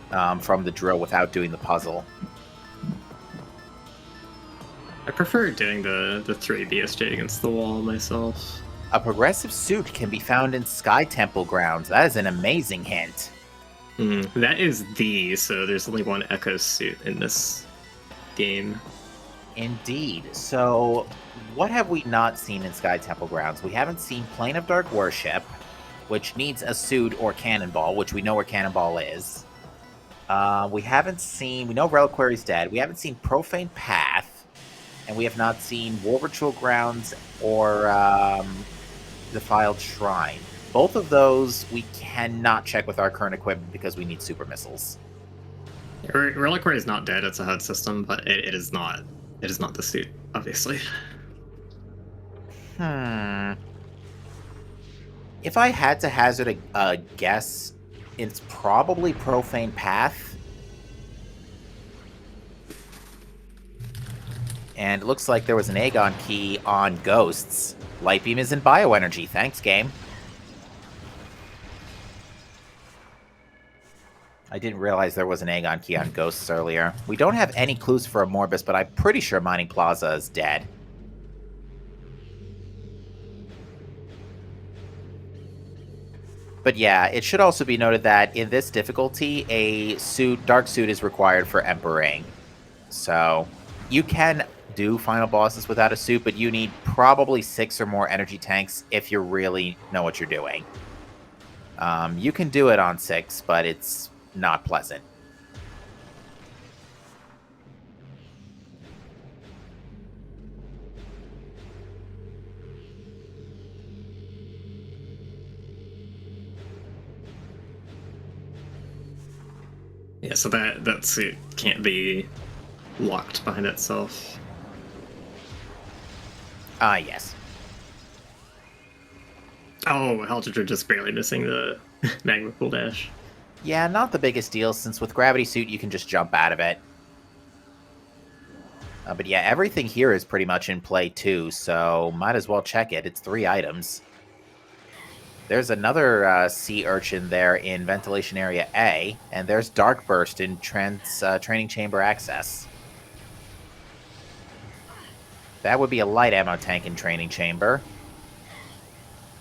from the drill without doing the puzzle. I prefer doing the 3 BSJ against the wall myself. A progressive suit can be found in Sky Temple grounds. That is an amazing hint. That is so there's only one Echo suit in this game. Indeed. So, what have we not seen in Sky Temple grounds? We haven't seen Plane of Dark Worship, which needs a suit or cannonball, which we know where cannonball is. We know Reliquary's dead. We haven't seen Profane Path, and we have not seen War Ritual Grounds or Defiled Shrine. Both of those we cannot check with our current equipment because we need super missiles. Reliquary is not dead, it's a HUD system, but it is not the suit, obviously. If I had to hazard a guess, it's probably Profane Path. And it looks like there was an Aegon key on Ghosts. Light Beam is in Bioenergy. Thanks, game. I didn't realize there was an Aegon key on Ghosts earlier. We don't have any clues for a Morbus, but I'm pretty sure Mining Plaza is dead. But yeah, it should also be noted that in this difficulty, a dark suit is required for Emperor. So you can do final bosses without a suit, but you need probably 6 or more energy tanks if you really know what you're doing. You can do it on 6, but it's not pleasant. Yeah, so that suit can't be locked behind itself. Yes. Oh, Haltridge just barely missing the magma pool dash. Yeah, not the biggest deal, since with Gravity Suit you can just jump out of it. But yeah, everything here is pretty much in play too, so might as well check it. It's 3 items. There's another sea urchin there in Ventilation Area A, and there's Dark Burst in Training Chamber Access. That would be a light ammo tank in Training Chamber.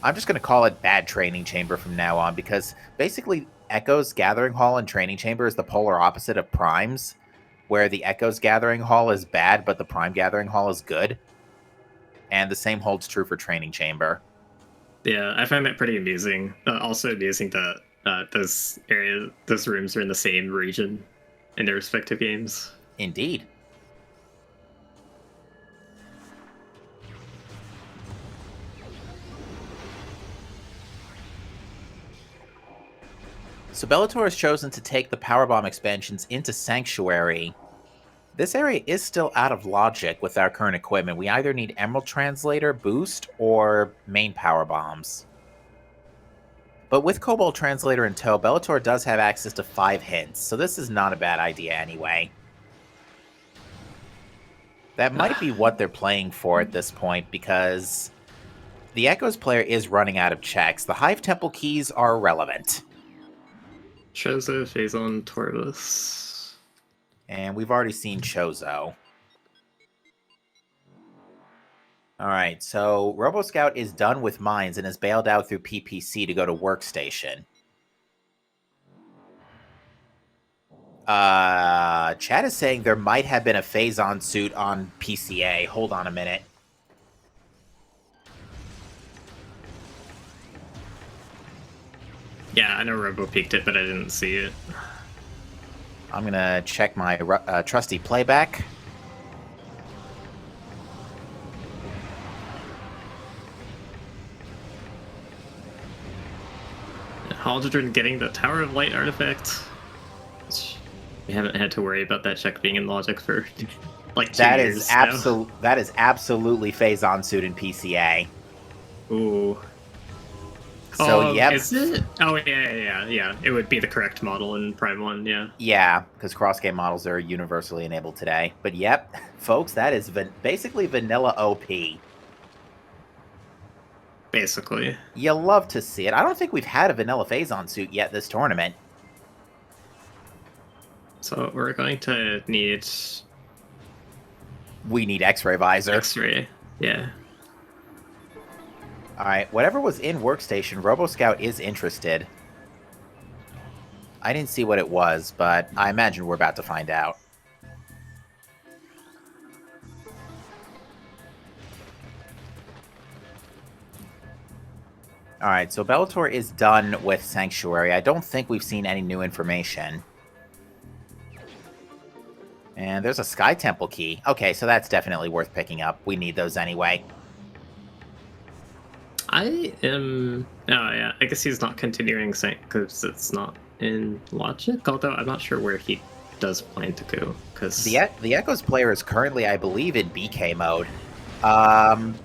I'm just going to call it Bad Training Chamber from now on, because basically Echo's Gathering Hall and Training Chamber is the polar opposite of Prime's, where the Echo's Gathering Hall is bad, but the Prime Gathering Hall is good. And the same holds true for Training Chamber. Yeah, I find that pretty amusing. Also amusing that those rooms are in the same region in their respective games. Indeed. So Bellator has chosen to take the Powerbomb expansions into Sanctuary. This area is still out of logic with our current equipment. We either need Emerald Translator, Boost, or main power bombs. But with Cobalt Translator in tow, Bellator does have access to 5 hints, so this is not a bad idea anyway. That might be what they're playing for at this point, because the Echoes player is running out of checks. The Hive Temple keys are relevant. Chozo, Phazon, Torvus. And we've already seen Chozo. Alright, so RoboScout is done with mines and is bailed out through PPC to go to Workstation. Chat is saying there might have been a Phazon suit on PCA. Hold on a minute. Yeah, I know Robo peeked it, but I didn't see it. I'm gonna check my trusty playback. Haldren getting the Tower of Light artifact. We haven't had to worry about that check being in logic for like 2 years. That is absolutely Phazon suit in PCA. Ooh. So, yep. Is it? Oh, yeah. It would be the correct model in Prime 1, yeah. Yeah, because cross-game models are universally enabled today. But yep, folks, that is basically vanilla OP. Basically. You love to see it. I don't think we've had a vanilla Phazon suit yet this tournament. So we're going to need... We need X-Ray Visor. X-Ray, yeah. Alright, whatever was in Workstation, RoboScout is interested. I didn't see what it was, but I imagine we're about to find out. Alright, so Bellator is done with Sanctuary. I don't think we've seen any new information. And there's a Sky Temple key. Okay, so that's definitely worth picking up. We need those anyway. I am... Oh, yeah. I guess he's not continuing because it's not in logic, although I'm not sure where he does plan to go. Because the Echoes player is currently, I believe, in BK mode.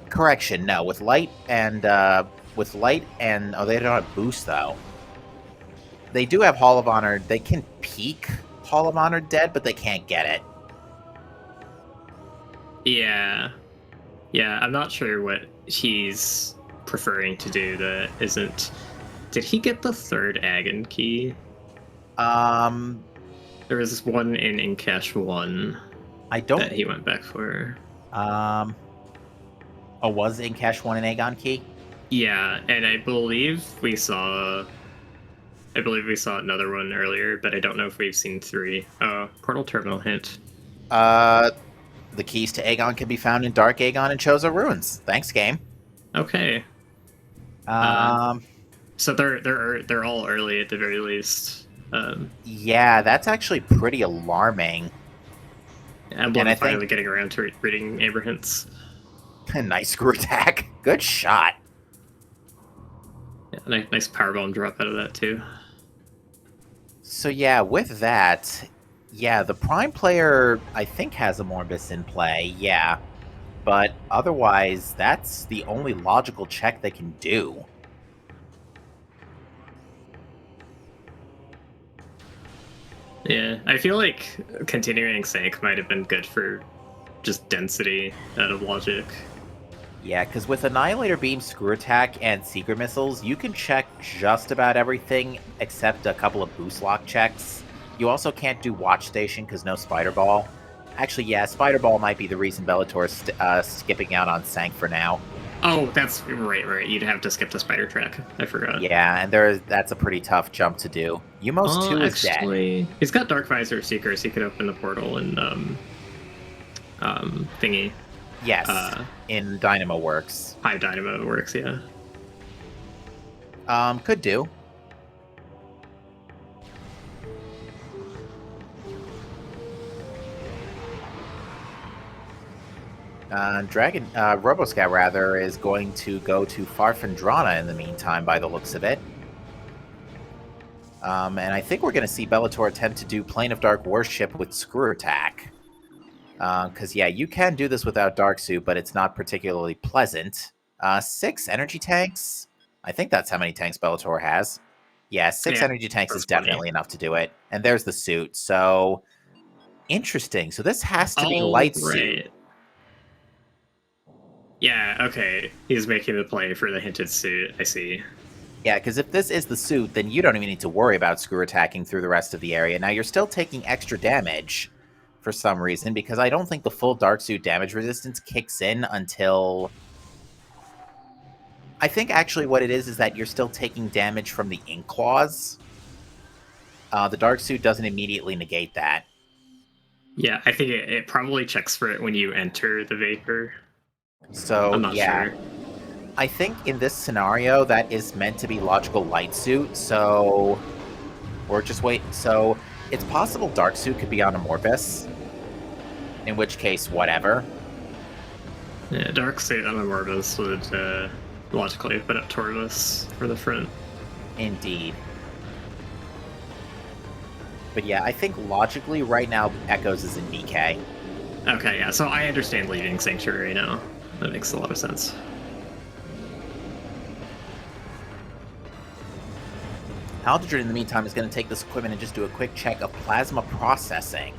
Correction, no. With light and... Oh, they don't have boost, though. They do have Hall of Honor. They can peak Hall of Honor dead, but they can't get it. Yeah. Yeah, I'm not sure what he's preferring to do that isn't... Did he get the third Agon key? There was one in Incash 1 I don't... that he went back for. Oh, was Incash 1 an Agon key? Yeah, and I believe we saw I believe we saw another one earlier, but I don't know if we've seen 3. Oh, Portal Terminal hint. The keys to Aegon can be found in Dark Aegon and Chozo Ruins. Thanks, game. Okay. So they're all early at the very least. Yeah, that's actually pretty alarming. Emblem I finally think- getting around to reading Amber hints. Nice screw attack. Good shot. Yeah, nice powerbomb drop out of that too. So yeah, with that, yeah, the Prime player, I think, has a Morbus in play, yeah. But otherwise, that's the only logical check they can do. Yeah, I feel like continuing Sank might have been good for just density out of logic. Yeah, because with Annihilator Beam, Screw Attack, and Secret Missiles, you can check just about everything except a couple of boost lock checks. You also can't do Watch Station because no Spider Ball. Actually, yeah, Spider Ball might be the reason Bellator's skipping out on Sank for now. Oh, that's right. You'd have to skip the spider track. I forgot. Yeah, and that's a pretty tough jump to do. Umos 2 is dead. He's got Dark Visor Seeker, so he could open the portal and thingy. Yes, in Dynamo Works. Hive Dynamo Works, yeah. Could do. Roboscout, rather, is going to go to Farfandrana in the meantime, by the looks of it. And I think we're going to see Bellator attempt to do Plane of Dark Worship with Screw Attack. Because, yeah, you can do this without Dark Suit, but it's not particularly pleasant. 6 energy tanks? I think that's how many tanks Bellator has. Yeah, 6 energy tanks is definitely enough to do it. And there's the suit, so... Interesting. So this has to be light suit. Yeah, okay. He's making the play for the hinted suit. I see. Yeah, because if this is the suit, then you don't even need to worry about screw attacking through the rest of the area. Now, you're still taking extra damage for some reason, because I don't think the full Dark Suit damage resistance kicks in until... I think actually what it is that you're still taking damage from the Ink Claws. The Dark Suit doesn't immediately negate that. Yeah, I think it probably checks for it when you enter the Vapor. So, I'm not sure. I think in this scenario, that is meant to be logical light suit, so... Or just wait, so... It's possible Dark Suit could be on a Morbus. In which case, whatever. Yeah, Dark Suit on a Morbus would logically put up Torvus for the front. Indeed. But yeah, I think logically, right now, Echoes is in BK. Okay, yeah, so I understand leaving Sanctuary now. That makes a lot of sense. Aldridge, in the meantime, is going to take this equipment and just do a quick check of plasma processing.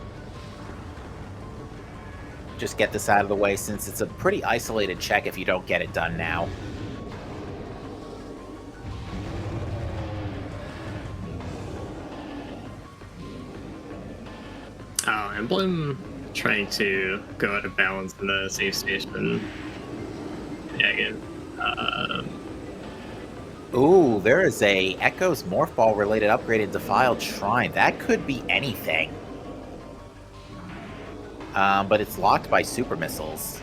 Just get this out of the way, since it's a pretty isolated check if you don't get it done now. Oh, Emblem trying to go out of balance in the safe station. Yeah, again. Ooh, there is a Echoes Morph Ball related upgrade in Defiled Shrine. That could be anything. But it's locked by super missiles.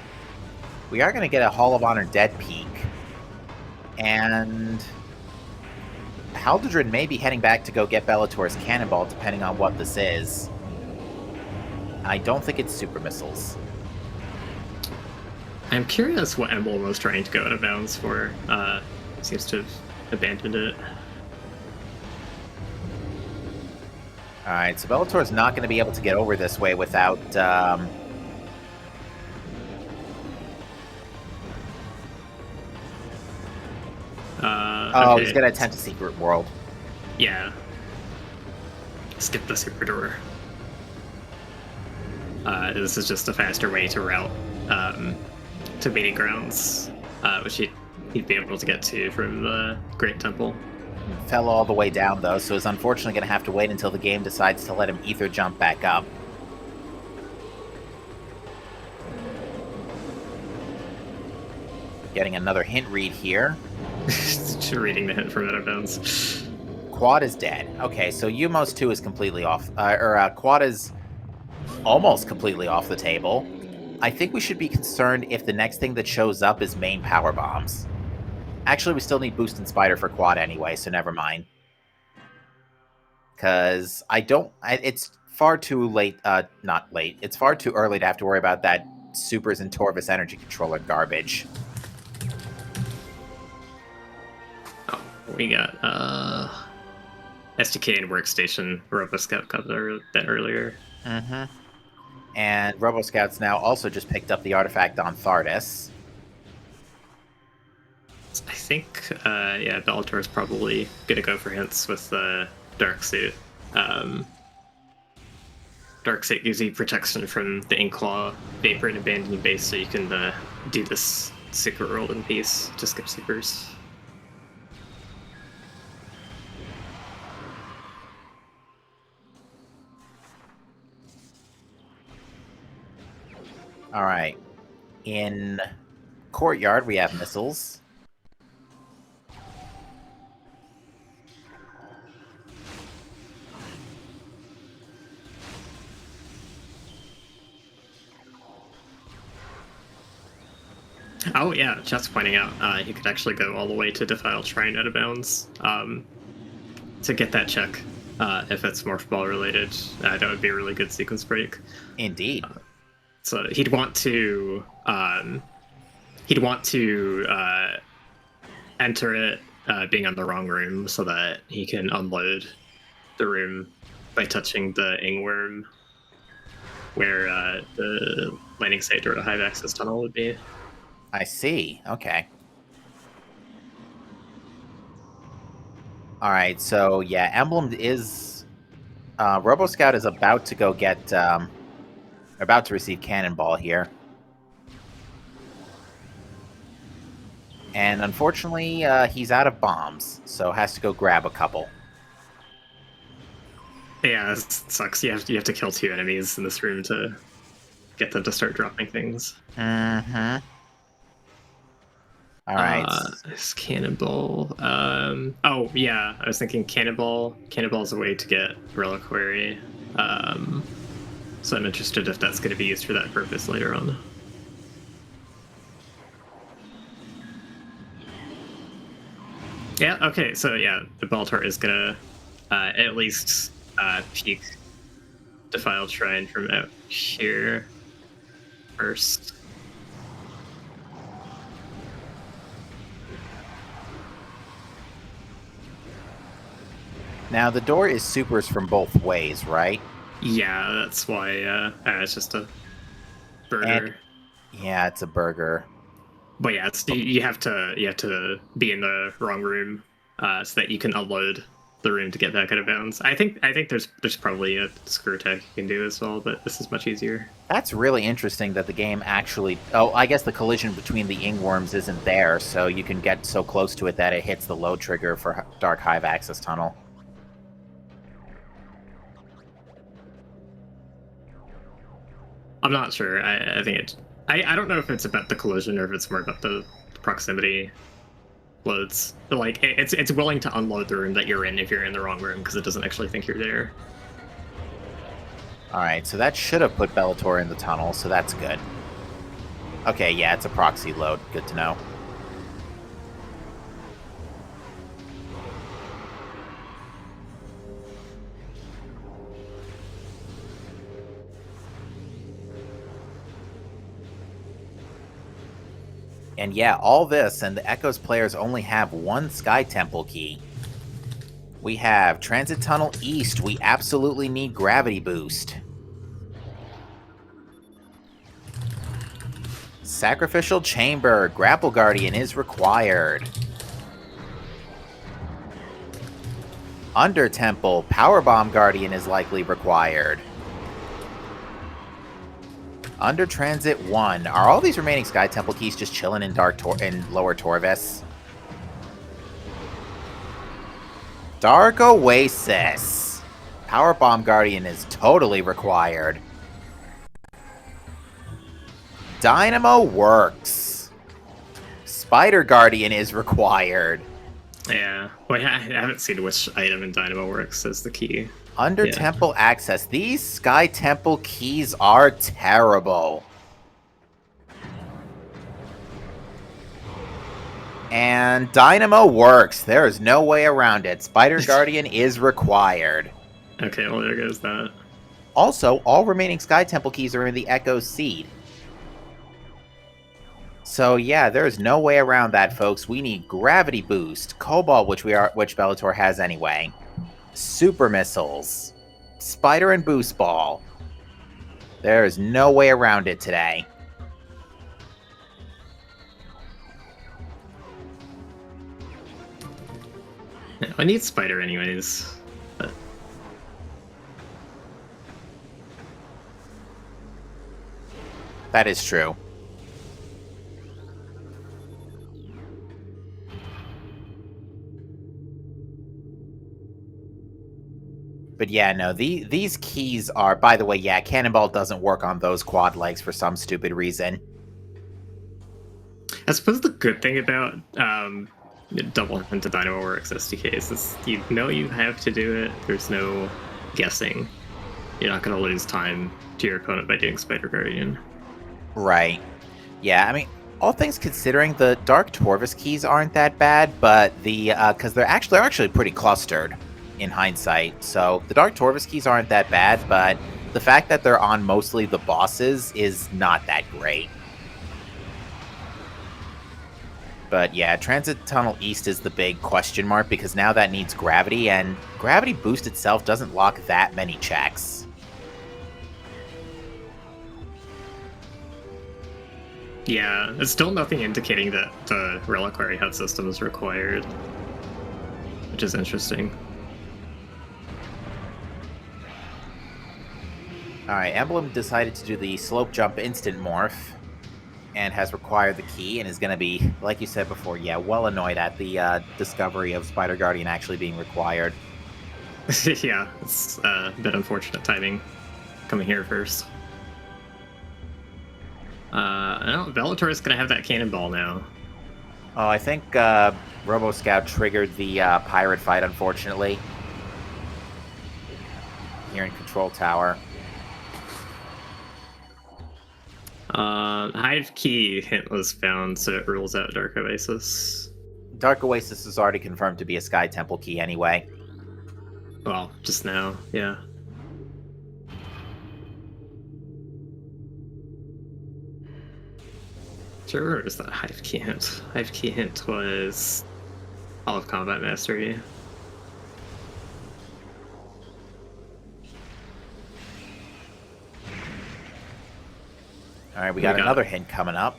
We are going to get a Hall of Honor Dead Peak. And Haldredrin may be heading back to go get Bellator's Cannonball, depending on what this is. I don't think it's super missiles. I'm curious what Emblem was trying to go out of bounds for. Seems to have abandoned it. Alright, so Bellator's not going to be able to get over this way without... Okay. He's going to attempt a Secret World. Yeah. Skip the super door. This is just a faster way to route to Meeting Grounds, which he'd be able to get to from the Great Temple. Fell all the way down, though, so is unfortunately going to have to wait until the game decides to let him ether jump back up. Getting another hint read here. Just reading the hint from out of bounds. Quad is dead. Okay, so Umos 2 is completely off, Quad is almost completely off the table. I think we should be concerned if the next thing that shows up is main power bombs. Actually, we still need Boost and Spider for Quad anyway, so never mind. Because it's far too late, not late, it's far too early to have to worry about that Supers and Torvis energy controller garbage. Oh, we got, SDK and Workstation. RoboScout covered that earlier. Mm-hmm. And RoboScout's now also just picked up the artifact on Thardis. I think, yeah, Bellator is probably gonna go for hints with the Dark Suit. Dark Suit gives you protection from the Inkclaw, Vapor, and Abandoning Base, so you can do this secret world in peace to skip supers. All right. In Courtyard, we have missiles. Oh yeah, just pointing out, he could actually go all the way to Defile Shrine out of bounds to get that check. If it's Morph Ball related, that would be a really good sequence break. Indeed. So he'd want to enter it being on the wrong room so that he can unload the room by touching the Ingworm where the landing site door to Hive Access Tunnel would be. I see. Okay. All right. So yeah, Emblem is RoboScout is about to go get about to receive Cannonball here, and unfortunately, he's out of bombs, so has to go grab a couple. Yeah, this sucks. You have to kill 2 enemies in this room to get them to start dropping things. Mm-hmm. All right. This Cannonball. Oh yeah, I was thinking Cannonball. Cannonball's a way to get Reliquary. So I'm interested if that's going to be used for that purpose later on. Yeah. Okay. So yeah, the Bellator is gonna at least peek Defiled Shrine from out here first. Now the door is supers from both ways, right? Yeah, that's why it's just a burger. Yeah, it's a burger. But yeah, you have to be in the wrong room so that you can unload the room to get back out of bounds. I think there's probably a screw attack you can do as well, but this is much easier. That's really interesting that the game actually... Oh, I guess the collision between the Ingworms isn't there, so you can get so close to it that it hits the load trigger for Dark Hive Access Tunnel. I'm not sure. I think it... I don't know if it's about the collision or if it's more about the proximity loads. But like, it's willing to unload the room that you're in if you're in the wrong room because it doesn't actually think you're there. Alright, so that should have put Bellator in the tunnel, so that's good. Okay, yeah, it's a proxy load. Good to know. And yeah, all this, and the Echoes players only have one Sky Temple key. We have Transit Tunnel East. We absolutely need Gravity Boost. Sacrificial Chamber. Grapple Guardian is required. Under Temple. Power Bomb Guardian is likely required. Under Transit 1. Are all these remaining Sky Temple keys just chilling in Lower Torvis? Dark Oasis. Power Bomb Guardian is totally required. Dynamo Works. Spider Guardian is required. Yeah. Well, I haven't seen which item in Dynamo works as the key. Under Yeah. temple access. These Sky Temple keys are terrible. And Dynamo works. There is no way around it. Spider Guardian is required. Okay, well, there goes that. Also, all remaining Sky Temple keys are in the Echo Seed. So yeah, there's no way around that, folks. We need Gravity Boost, Cobalt, which Bellator has anyway, Super Missiles, Spider and Boost Ball. There is no way around it today. Yeah, I need Spider anyways. But... That is true. But yeah, no, these keys are, by the way, yeah, Cannonball doesn't work on those quad legs for some stupid reason. I suppose the good thing about double into Dynamo Works SDKs is you know you have to do it. There's no guessing. You're not going to lose time to your opponent by doing Spider Guardian. Right. Yeah, I mean, all things considering, the Dark Torvus keys aren't that bad, but the because they're actually pretty clustered in hindsight. So the Dark Torvus keys aren't that bad, but the fact that they're on mostly the bosses is not that great. But yeah, Transit Tunnel East is the big question mark because now that needs Gravity, and Gravity Boost itself doesn't lock that many checks. Yeah, there's still nothing indicating that the Reliquary HUD system is required, which is interesting. Alright, Emblem decided to do the Slope Jump Instant Morph, and has required the key, and is going to be, like you said before, yeah, well annoyed at the discovery of Spider Guardian actually being required. Yeah, it's a bit unfortunate timing coming here first. Bellator is going to have that cannonball now. Oh, I think Robo Scout triggered the pirate fight, unfortunately. Here in Control Tower. Hive Key hint was found, so it rules out Dark Oasis. Dark Oasis is already confirmed to be a Sky Temple key anyway. Well, just now, yeah. Sure, where is that Hive Key hint? Hive Key hint was all of Combat Mastery. Alright, we got another hint coming up.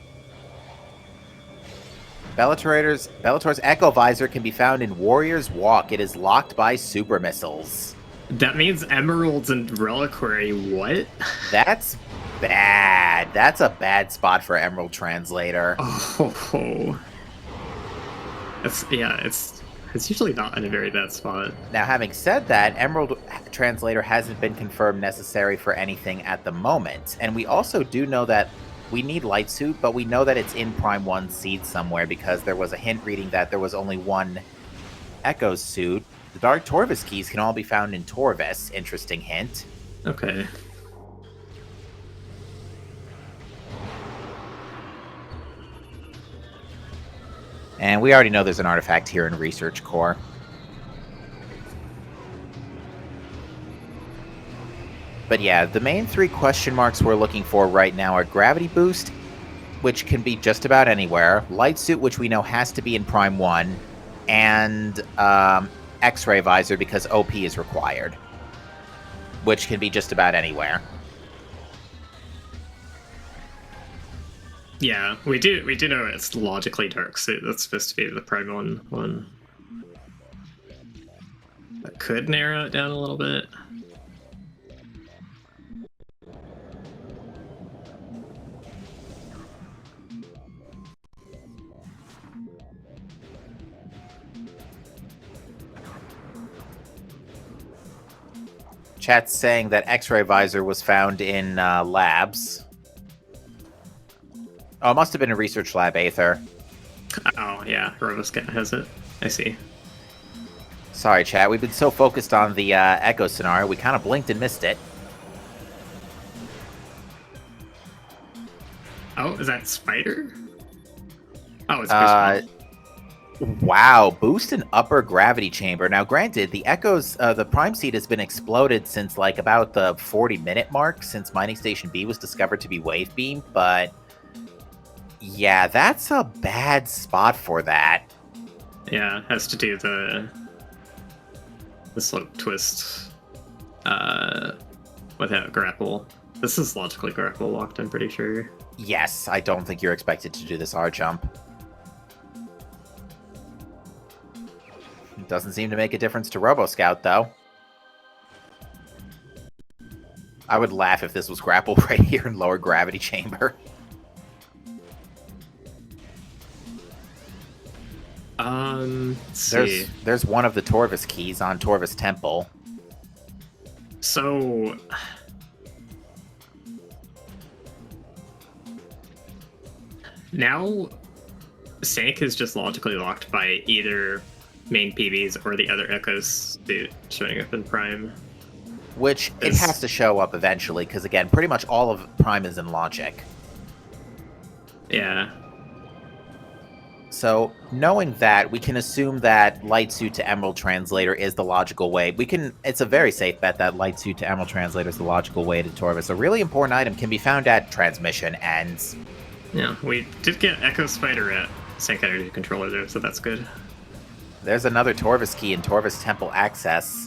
Bellator's Echo Visor can be found in Warrior's Walk. It is locked by Super Missiles. That means Emeralds and Reliquary, what? That's bad. That's a bad spot for Emerald Translator. Oh. It's usually not in a very bad spot. Now, having said that, Emerald Translator hasn't been confirmed necessary for anything at the moment. And we also do know that we need Light Suit, but we know that it's in Prime 1 Seed somewhere because there was a hint reading that there was only one Echo Suit. The Dark Torvus keys can all be found in Torvus. Interesting hint. Okay. And we already know there's an artifact here in Research Core. But yeah, the main three question marks we're looking for right now are Gravity Boost, which can be just about anywhere, Light Suit, which we know has to be in Prime 1, and X-Ray Visor because OP is required, which can be just about anywhere. Yeah, we do know it's logically Dark Suit. That's supposed to be the Prime 1 one. That could narrow it down a little bit. Chat's saying that X-Ray Visor was found in labs. Oh, it must have been a research lab, Aether. Oh, yeah, Roboscat has it. I see. Sorry, chat. We've been so focused on the Echo scenario, we kind of blinked and missed it. Oh, is that Spider? Oh, it's Croustillants. Wow, boost in upper gravity chamber. Now, granted, the Echo's, the Prime Seed has been exploded since like about the 40-minute mark since Mining Station B was discovered to be wave beam, but yeah, that's a bad spot for that. Yeah, has to do the slope twist without grapple. This is logically grapple locked, I'm pretty sure. Yes, I don't think you're expected to do this R jump. It doesn't seem to make a difference to Robo Scout, though. I would laugh if this was grapple right here in lower gravity chamber. Let's see. There's one of the Torvis keys on Torvis Temple. So now Sank is just logically locked by either main PBs or the other Echoes showing up in Prime. Which it has to show up eventually, because again, pretty much all of Prime is in logic. Yeah. So, knowing that, we can assume that Light Suit to Emerald Translator is the logical way. It's a very safe bet that Light Suit to Emerald Translator is the logical way to Torvis. A really important item can be found at Transmission Ends. Yeah, we did get Echo Spider at Sank Energy Controller there, so that's good. There's another Torvis key in Torvis Temple Access.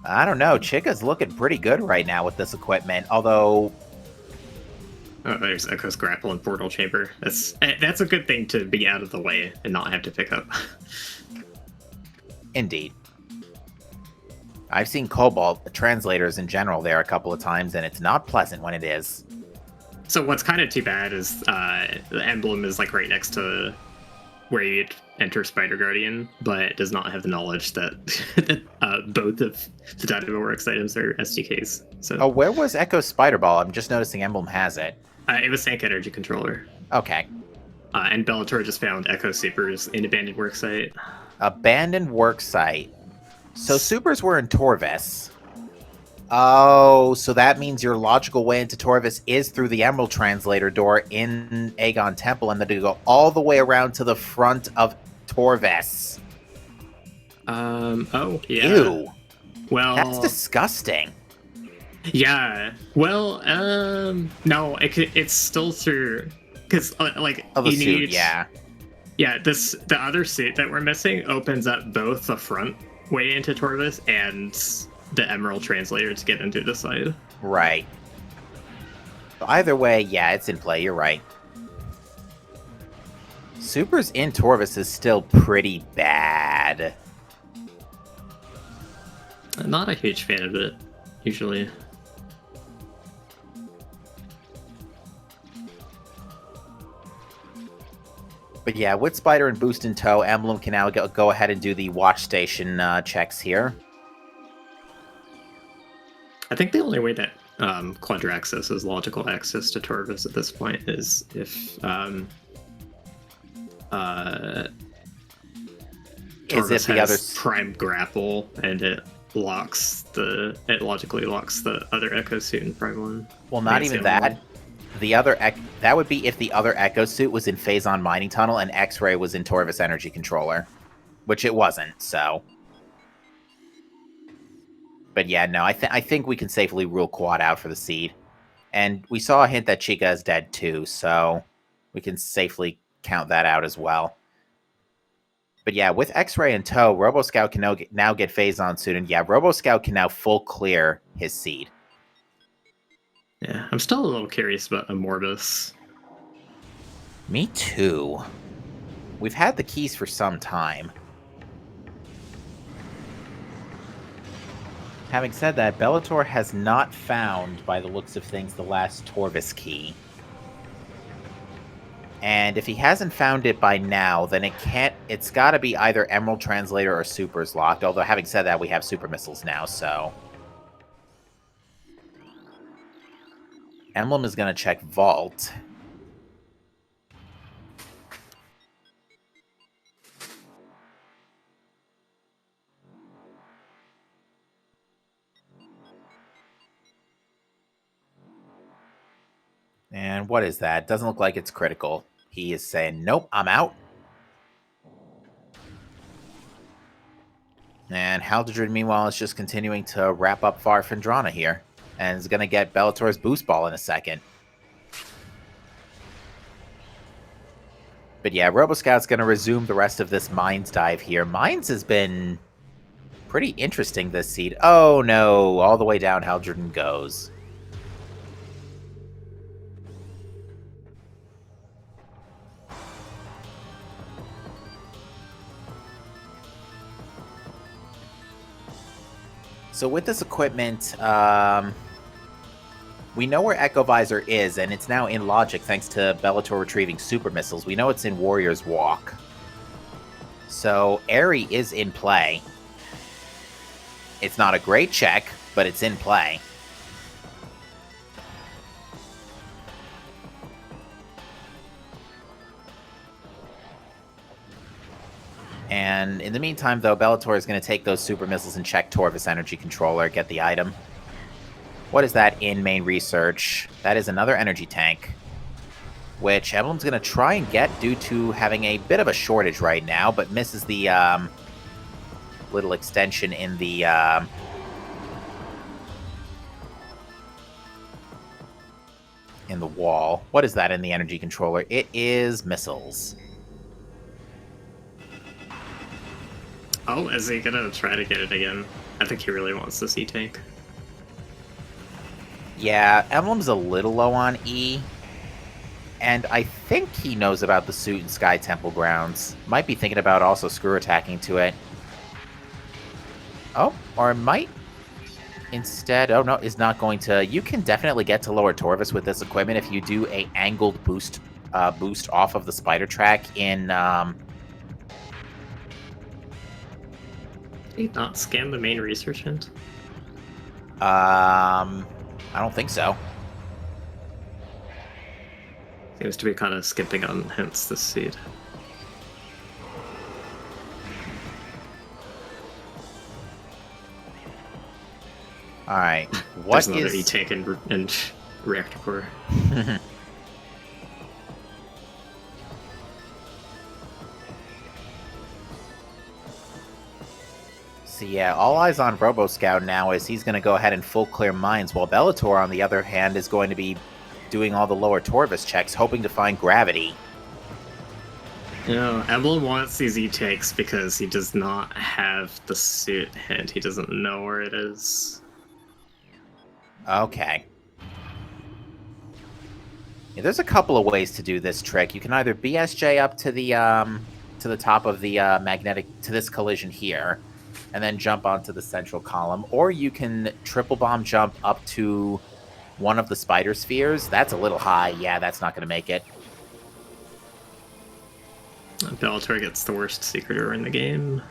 I don't know, Chica's looking pretty good right now with this equipment, although... Oh, there's Echo's Grapple and Portal Chamber. That's a good thing to be out of the way and not have to pick up. Indeed. I've seen Cobalt translators in general there a couple of times, and it's not pleasant when it is. So what's kind of too bad is the emblem is like right next to where you enter Spider Guardian, but it does not have the knowledge that, both of the Dynamoworks items are SDKs. So. Oh, where was Echo Spider Ball? I'm just noticing Emblem has it. It was Sank Energy Controller. Okay. And Bellator just found Echo Supers in Abandoned Worksite. Abandoned Worksite. So Supers were in Torvis. Oh, so that means your logical way into Torvis is through the Emerald Translator door in Aegon Temple, and then you go all the way around to the front of Torvis. Oh, yeah. Ew. Well... That's disgusting. Yeah. Well, no, it's still through... Because, like, Oh, the you suit, need... yeah. Yeah, the other suit that we're missing opens up both the front way into Torvis and the Emerald Translator to get into the side. Right. Either way, yeah, it's in play. You're right. Supers in Torvis is still pretty bad. I'm not a huge fan of it, usually. But yeah, with Spider and Boost in tow, Emblem can now go ahead and do the watch station checks here. I think the only way that Quadraxis is logical access to Torvis at this point is if Torvis has Prime Grapple and it logically locks the other Echo suit in Prime 1. Well, not even that. That would be if the other Echo suit was in Phazon Mining Tunnel and X-Ray was in Torvis Energy Controller, which it wasn't. So, but yeah, no, I think we can safely rule Quad out for the seed, and we saw a hint that Chica is dead too, so we can safely count that out as well. But yeah, with X-Ray in tow, Robo Scout can now get Phazon soon, and yeah, Robo Scout can now full clear his seed. Yeah, I'm still a little curious about Amorbus. Me too. We've had the keys for some time. Having said that, Bellator has not found, by the looks of things, the last Torvis key. And if he hasn't found it by now, then it's gotta be either Emerald Translator or Supers locked, although having said that, we have Super Missiles now, so... Emblem is going to check Vault. And what is that? Doesn't look like it's critical. He is saying, nope, I'm out. And Haldredin, meanwhile, is just continuing to wrap up Farfandrana here. And is going to get Bellator's boost ball in a second. But yeah, RoboScout's going to resume the rest of this Mines dive here. Mines has been pretty interesting this seed. Oh no, all the way down Haldredin goes. So with this equipment, we know where Echo Visor is, and it's now in Logic thanks to Bellator retrieving super missiles. We know it's in Warrior's Walk. So Airy is in play. It's not a great check, but it's in play. And in the meantime, though, Bellator is going to take those super missiles and check Torvis Energy Controller, get the item. What is that in main research? That is another energy tank, which Emblem's going to try and get due to having a bit of a shortage right now, but misses the little extension in the wall. What is that in the energy controller? It is missiles. Oh, is he gonna try to get it again? I think he really wants the C tank. Yeah, Emblem's a little low on E. And I think he knows about the suit in Sky Temple grounds. Might be thinking about also screw attacking to it. Oh, or might instead... Oh, no, is not going to... You can definitely get to lower Torvis with this equipment if you do a angled boost off of the spider track in... Did he not scan the main research hint? I don't think so. Seems to be kind of skipping on hints this seed. Alright, what There's another is... E-tank and reactor core. So yeah, all eyes on RoboScout now as he's going to go ahead and full clear mines, while Bellator, on the other hand, is going to be doing all the lower Torvis checks, hoping to find gravity. You know, Emblem wants these E-tanks because he does not have the suit hint. He doesn't know where it is. Okay. Yeah, there's a couple of ways to do this trick. You can either BSJ up to the top of the magnetic, to this collision here, and then jump onto the central column, or you can triple bomb jump up to one of the spider spheres. That's a little high. Yeah, that's not going to make it. Bellator gets the worst secret error in the game.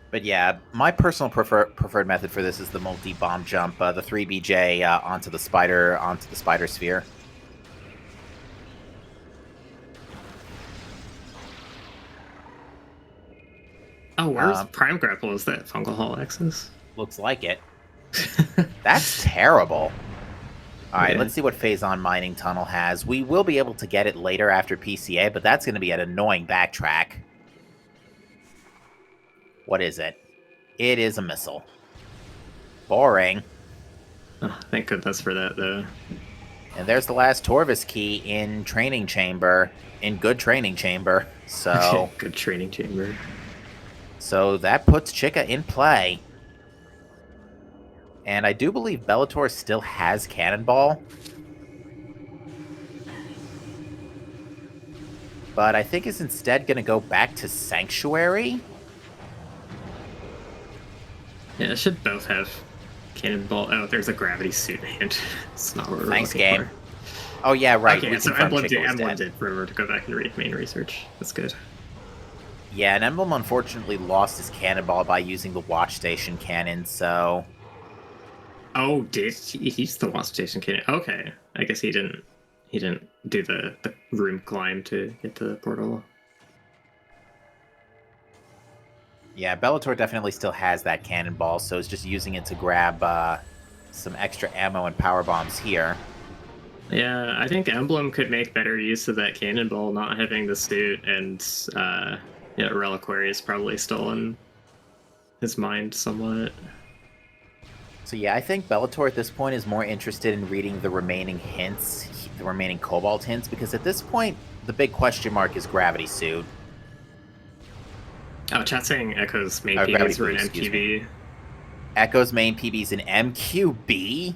But yeah, my personal preferred method for this is the multi-bomb jump, the 3BJ onto the spider sphere. Oh, where's Prime Grapple? Is that Fungal Hall Axis? Looks like it. That's terrible. Alright, Yeah. Let's see what Phazon Mining Tunnel has. We will be able to get it later after PCA, but that's going to be an annoying backtrack. What is it? It is a missile. Boring. Oh, thank goodness for that, though. And there's the last Torvis key in Training Chamber. In Good Training Chamber. So... Good training chamber. So that puts Chica in play. And I do believe Bellator still has Cannonball. But I think is instead going to go back to Sanctuary. Yeah, it should both have Cannonball. Oh, there's a gravity suit hint. It's not what we're Thanks, looking game. for. Oh, yeah, right. Okay, we so confirmed Emblem Chica was dead. did remember to go back and read main research. That's good. Yeah, and Emblem unfortunately lost his Cannonball by using the Watch Station Cannon, so... Oh, did he's the Watch Station cannon? Okay, I guess he didn't do the room climb to get to the portal. Yeah, Bellator definitely still has that cannonball, so it's just using it to grab some extra ammo and power bombs here. Yeah, I think Emblem could make better use of that cannonball not having the suit, and yeah, Reliquary is probably still in his mind somewhat. So yeah, I think Bellator at this point is more interested in reading the remaining hints, the remaining Cobalt hints, because at this point, the big question mark is Gravity Suit. Oh, chat saying Echo's main Gravity PBs were in Boost, excuse me. MQB. Echo's main PB's in MQB?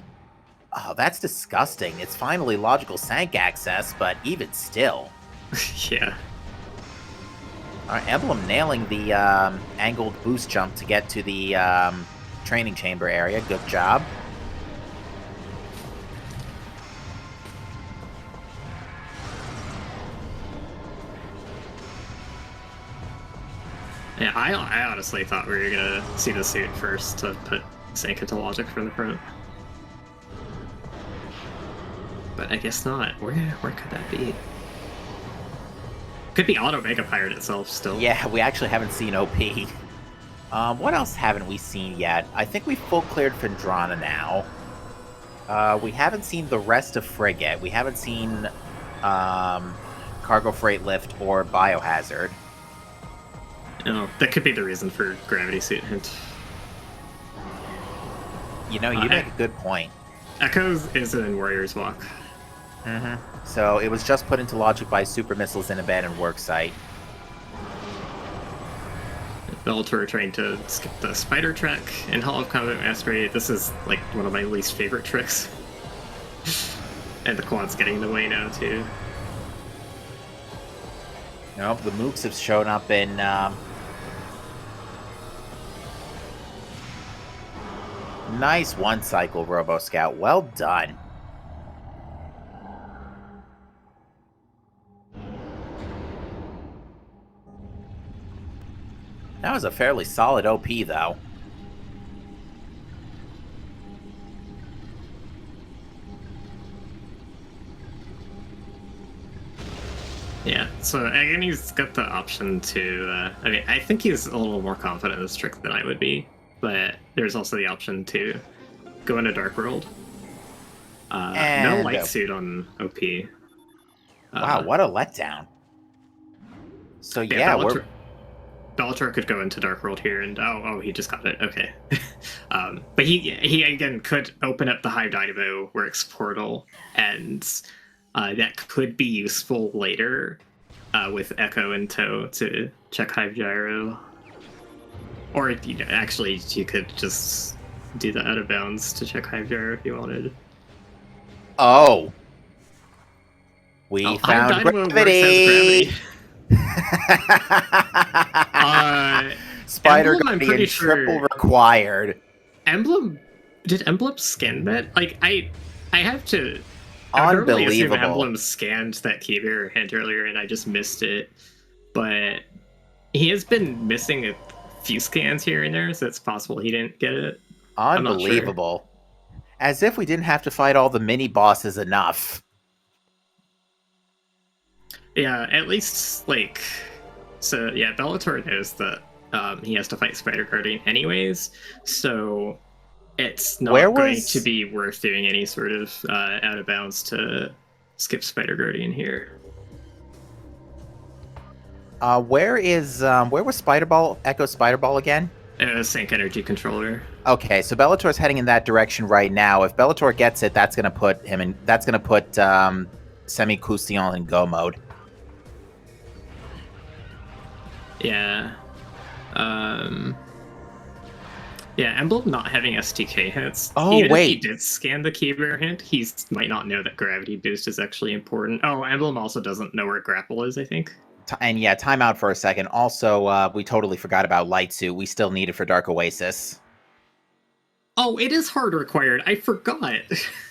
Oh, that's disgusting. It's finally logical Sank access, but even still. Yeah. Alright, Emblem nailing the angled boost jump to get to the training chamber area. Good job. Yeah, I honestly thought we were gonna see the suit first to put Sank into logic from the front. But I guess not. Where could that be? Could be Auto Mega Pirate itself still. Yeah, we actually haven't seen OP. What else haven't we seen yet? I think we full cleared Phendrana now. We haven't seen the rest of Frigate. We haven't seen Cargo Freight Lift or Biohazard. Oh, that could be the reason for Gravity Suit hint. You know, you make a good point. Echoes is in Warrior's Walk. Mm-hmm. So it was just put into logic by super missiles in abandoned work site. Bellator trying to skip the spider track in Hall of Combat Mastery. This is like one of my least favorite tricks. And the quad's getting in the way now too. Nope, the mooks have shown up in nice one cycle, Robo Scout. Well done. That was a fairly solid OP, though. Yeah, so again, he's got the option to. I mean, I think he's a little more confident in this trick than I would be, but there's also the option to go into Dark World. No light suit on OP. Wow, what a letdown. So yeah, Bellator could go into Dark World here, and oh, he just got it. Okay, but he again could open up the Hive Dynamo Works portal, and that could be useful later with Echo in tow to check Hive Gyro, or actually you could just do the out of bounds to check Hive Gyro if you wanted. Oh, we found gravity. Spider Guardian triple required. Did Emblem scan that? Like I have to. Unbelievable. Emblem scanned that key bearer hint earlier, and I just missed it. But he has been missing a few scans here and there, so it's possible he didn't get it. Unbelievable. Sure. As if we didn't have to fight all the mini bosses enough. Yeah, at least so yeah, Bellator knows that he has to fight Spider Guardian anyways, so it's not going to be worth doing any sort of out of bounds to skip Spider Guardian here. Where was Spider-Ball, Echo Spider-Ball again? Sync Energy Controller. Okay, so Bellator's heading in that direction right now. If Bellator gets it, that's gonna put him in. That's gonna put Semi Croustillants in go mode. Yeah. Yeah, Emblem not having STK hits. Oh, even wait. If he did scan the key bearer hint, he might not know that Gravity Boost is actually important. Oh, Emblem also doesn't know where Grapple is, I think. And yeah, time out for a second. Also, we totally forgot about Light Suit. We still need it for Dark Oasis. Oh, it is hard required. I forgot.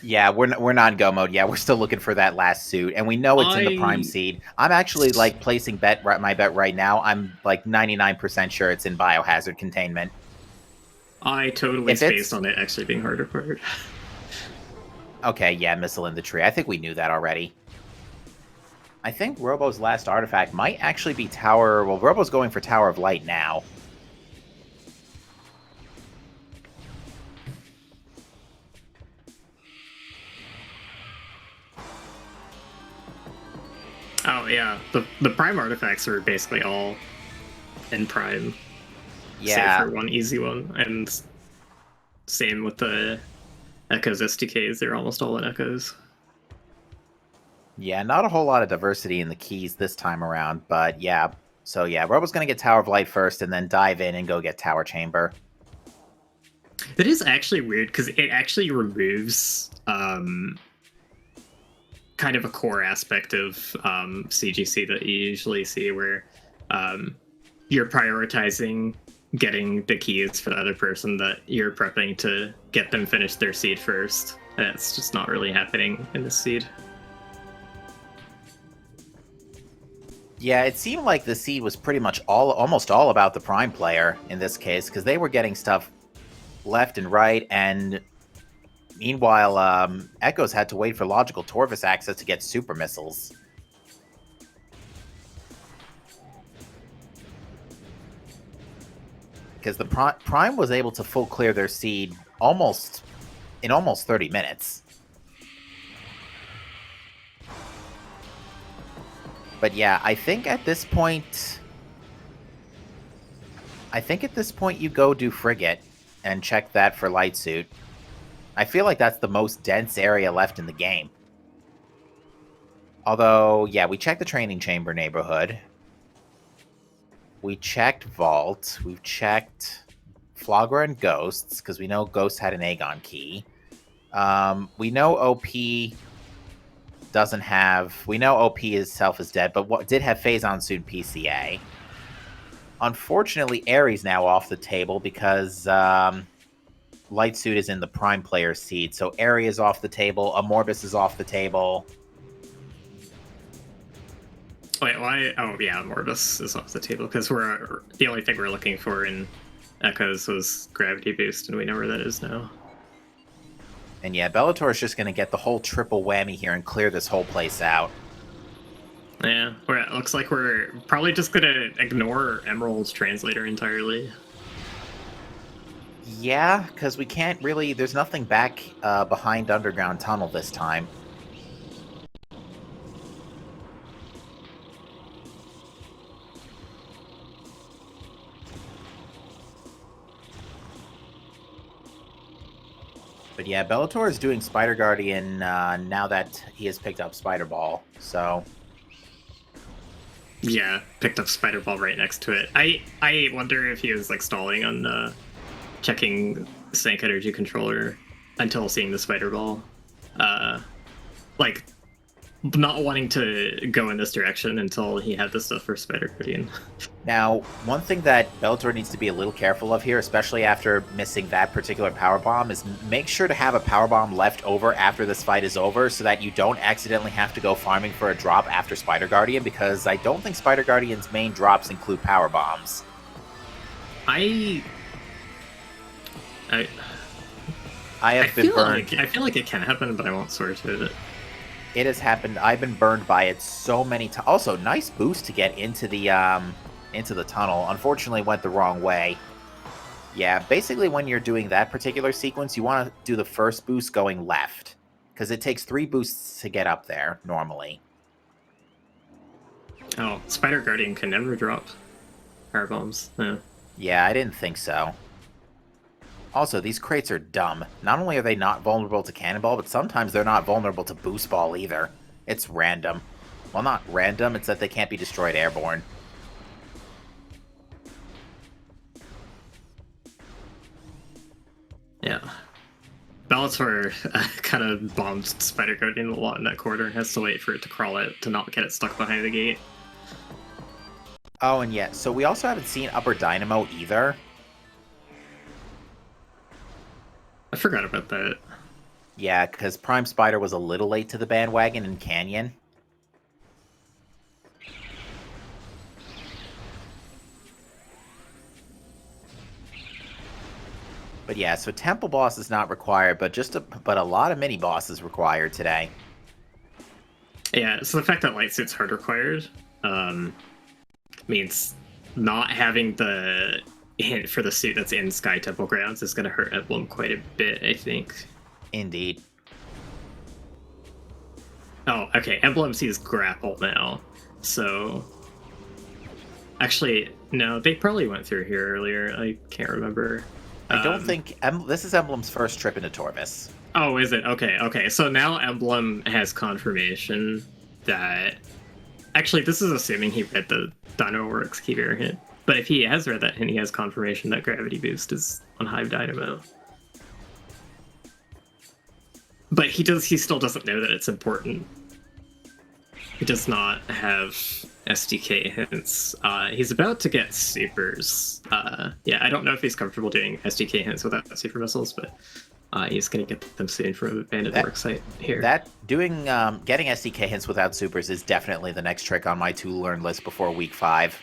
Yeah, we're not in go mode. Yeah, we're still looking for that last suit, and we know it's in the Prime Seed. I'm actually placing my bet right now. I'm 99% sure it's in Biohazard containment. I totally spaced on it actually being hard required. Okay, yeah, Missile in the Tree. I think we knew that already. I think Robo's last artifact might actually be Tower... Well, Robo's going for Tower of Light now. yeah, the Prime artifacts are basically all in Prime. Yeah. Save for one easy one, and same with the Echoes SDKs. They're almost all in Echoes. Yeah, not a whole lot of diversity in the keys this time around, but yeah. So yeah, Robo's gonna get Tower of Light first, and then dive in and go get Tower Chamber. It is actually weird because it actually removes kind of a core aspect of CGC that you usually see, where you're prioritizing getting the keys for the other person that you're prepping to get them finish their seed first. That's just not really happening in this seed. Yeah, it seemed like the seed was pretty much almost all about the Prime player in this case, because they were getting stuff left and right, and meanwhile, Echoes had to wait for logical Torvus access to get super missiles. Because the Prime was able to full clear their seed in almost 30 minutes. But yeah, I think at this point you go do Frigate and check that for Light Suit. I feel like that's the most dense area left in the game. Although, yeah, we checked the training chamber neighborhood. We checked Vault. We've checked Flogger and Ghosts, because we know Ghost had an Aegon key. We know OP doesn't have... We know OP itself is dead, but what did have Phazon Suit PCA. Unfortunately, Ares now off the table because Light Suit is in the Prime player seed. So Ares is off the table. Amorbus is off the table. Wait, why? Oh, yeah, Morbus is off the table because the only thing we're looking for in Echoes was Gravity Boost, and we know where that is now. And yeah, Bellator is just going to get the whole triple whammy here and clear this whole place out. Yeah, it looks like we're probably just going to ignore Emerald's translator entirely. Yeah, because we can't really... There's nothing back behind Underground Tunnel this time. But yeah, Bellator is doing Spider Guardian now that he has picked up Spider Ball, so... Yeah, picked up Spider Ball right next to it. I wonder if he was like stalling on checking Sync Energy Controller until seeing the Spider Ball. Like, not wanting to go in this direction until he had the stuff for Spider Guardian. Now, one thing that Bellator needs to be a little careful of here, especially after missing that particular power bomb, is make sure to have a power bomb left over after this fight is over so that you don't accidentally have to go farming for a drop after Spider Guardian, because I don't think Spider Guardian's main drops include power bombs. I feel like it can happen, but I won't swear to it. It has happened. I've been burned by it so many times. Also, nice boost to get into the tunnel. Unfortunately, went the wrong way. Yeah, basically when you're doing that particular sequence, you want to do the first boost going left, because it takes 3 boosts to get up there normally. Oh, Spider Guardian can never drop power bombs. Yeah. Yeah, I didn't think so. Also, these crates are dumb. Not only are they not vulnerable to Cannonball, but sometimes they're not vulnerable to Boost Ball either. It's random. Well, not random, it's that they can't be destroyed airborne. Yeah. Bellator kind of bombed Spider Guardian a lot in that corner and has to wait for it to crawl out to not get it stuck behind the gate. Oh, and yeah, so we also haven't seen Upper Dynamo either. I forgot about that. Yeah, because Prime Spider was a little late to the bandwagon in Canyon. But yeah, so Temple Boss is not required, but but a lot of mini bosses required today. Yeah, so the fact that Light Suit's hard required means not having the hint for the suit that's in Sky Temple grounds is going to hurt Emblem quite a bit, I think. Indeed. Oh, okay. Emblem sees grapple now. So, actually, no, they probably went through here earlier. I can't remember. I don't think this is Emblem's first trip into Torvis. Oh, is it? Okay, okay. So now Emblem has confirmation that... Actually, this is assuming he read the Dynaworks key variant. But if he has read that hint, he has confirmation that Gravity Boost is on Hive Dynamo. But he still doesn't know that it's important. He does not have SDK hints. He's about to get supers. Yeah, I don't know if he's comfortable doing SDK hints without super missiles, but he's gonna get them soon from a banded work site here. Getting SDK hints without supers is definitely the next trick on my to-learn list before week 5.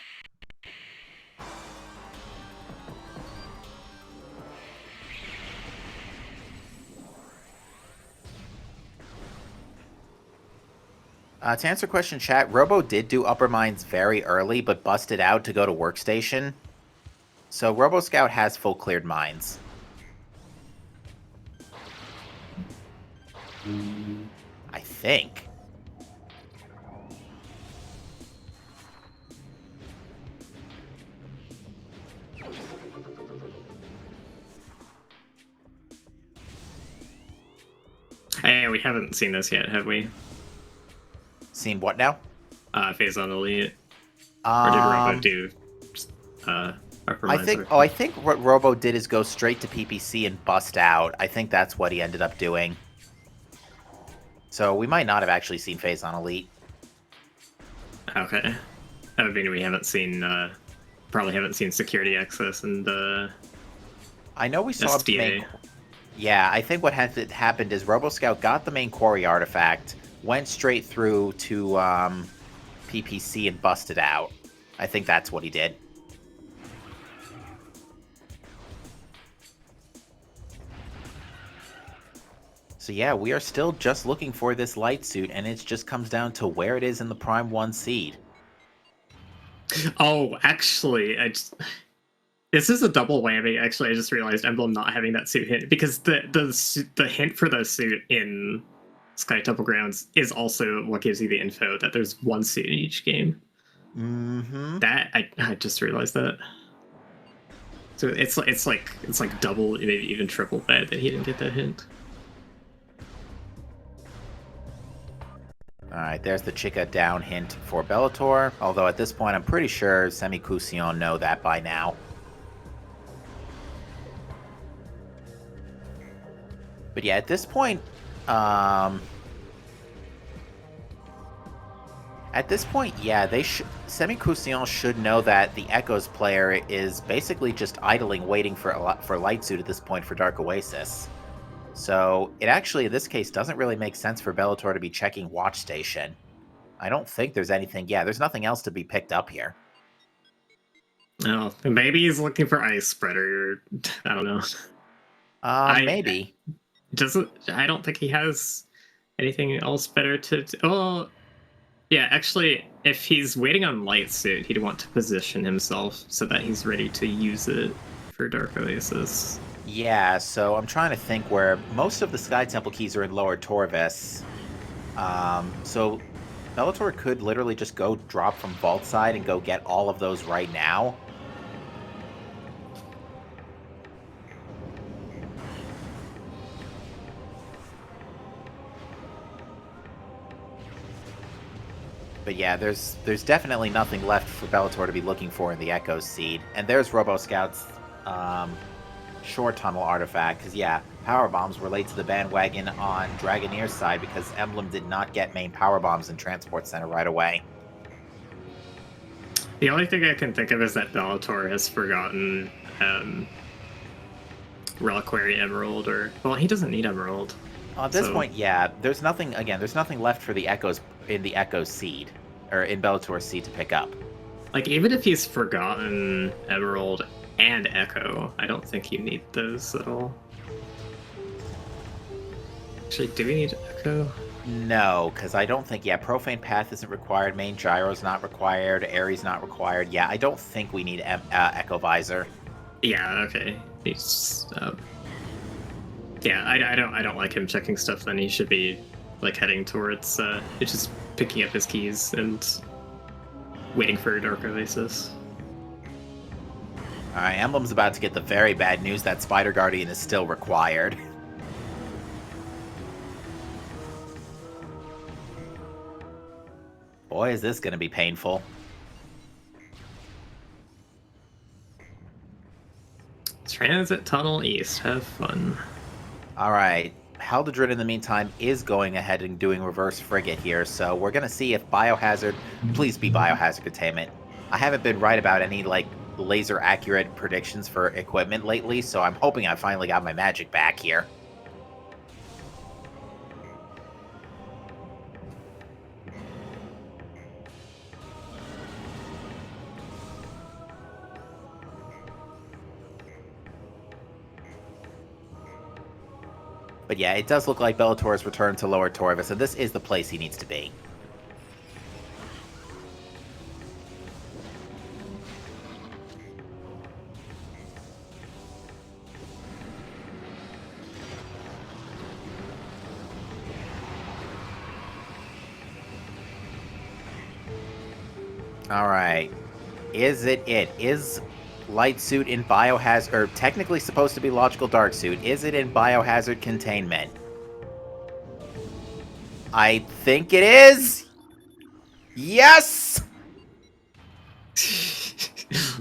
To answer question chat, Robo did do Upper Mines very early, but busted out to go to Workstation. So Robo Scout has full cleared mines. I think. Hey, we haven't seen this yet, have we? Seen what now? Phase on Elite. Or did Robo do Upper Mines? I think what Robo did is go straight to PPC and bust out. I think that's what he ended up doing. So we might not have actually seen Phase on Elite. Okay. That would mean we haven't seen, probably haven't seen Security Access and I know we saw SDA. Yeah, I think what happened is Robo Scout got the main quarry artifact, went straight through to PPC and busted out. I think that's what he did. So yeah, we are still just looking for this light suit, and it just comes down to where it is in the Prime 1 seed. Oh, actually, this is a double whammy. Actually, I just realized Emblem not having that suit hint, because the hint for the suit in Sky Temple Grounds is also what gives you the info that there's one suit in each game. Mm-hmm. That I just realized that. So it's like double, maybe even triple bad that he didn't get that hint. Alright, there's the Chica down hint for Bellator, although at this point I'm pretty sure Semi-Croussillants know that by now. But yeah, at this point, yeah, Semi-Croussillants should know that the Echoes player is basically just idling, waiting for Light Suit at this point for Dark Oasis. So it actually, in this case, doesn't really make sense for Bellator to be checking Watch Station. I don't think there's anything. Yeah, there's nothing else to be picked up here. Oh, maybe he's looking for Ice Spreader. I don't know. Maybe. I don't think he has anything else better to. Oh, yeah. Actually, if he's waiting on Light Suit, he'd want to position himself so that he's ready to use it for Dark Oasis. Yeah, so I'm trying to think where most of the Sky Temple keys are in Lower Torvis. So Bellator could literally just go drop from Vault side and go get all of those right now. But yeah, there's definitely nothing left for Bellator to be looking for in the Echo seed. And there's Robo Scout's Shore Tunnel artifact, because yeah, power bombs were late to the bandwagon on Dragoneers' side because Emblem did not get main power bombs in Transport Center right away. The only thing I can think of is that Bellator has forgotten Reliquary Emerald, or well, he doesn't need Emerald. At this point, yeah, there's nothing left for the Echoes in the Echo seed, or in Bellator's seed to pick up. Like, even if he's forgotten Emerald and Echo, I don't think you need those at all. Actually, do we need Echo? No, because I don't think, yeah, Profane Path isn't required, Main Gyro's not required, Ares not required. Yeah, I don't think we need Echo Visor. Yeah, okay. He's, yeah, I don't like him checking stuff. Then he should be like heading towards just picking up his keys and waiting for Dark Oasis. Alright, Emblem's about to get the very bad news that Spider Guardian is still required. Boy, is this going to be painful. Transit Tunnel East. Have fun. Alright, Haldadrin in the meantime is going ahead and doing reverse frigate here, so we're going to see if Biohazard... Please be Biohazard containment. I haven't been right about any, like, laser accurate predictions for equipment lately, so I'm hoping I finally got my magic back here. But yeah, it does look like Bellator has returned to Lower Torvis, and this is the place he needs to be. Alright. Is it? Is Light Suit in Biohazard, or technically supposed to be Logical Dark Suit, is it in Biohazard containment? I think it is! Yes!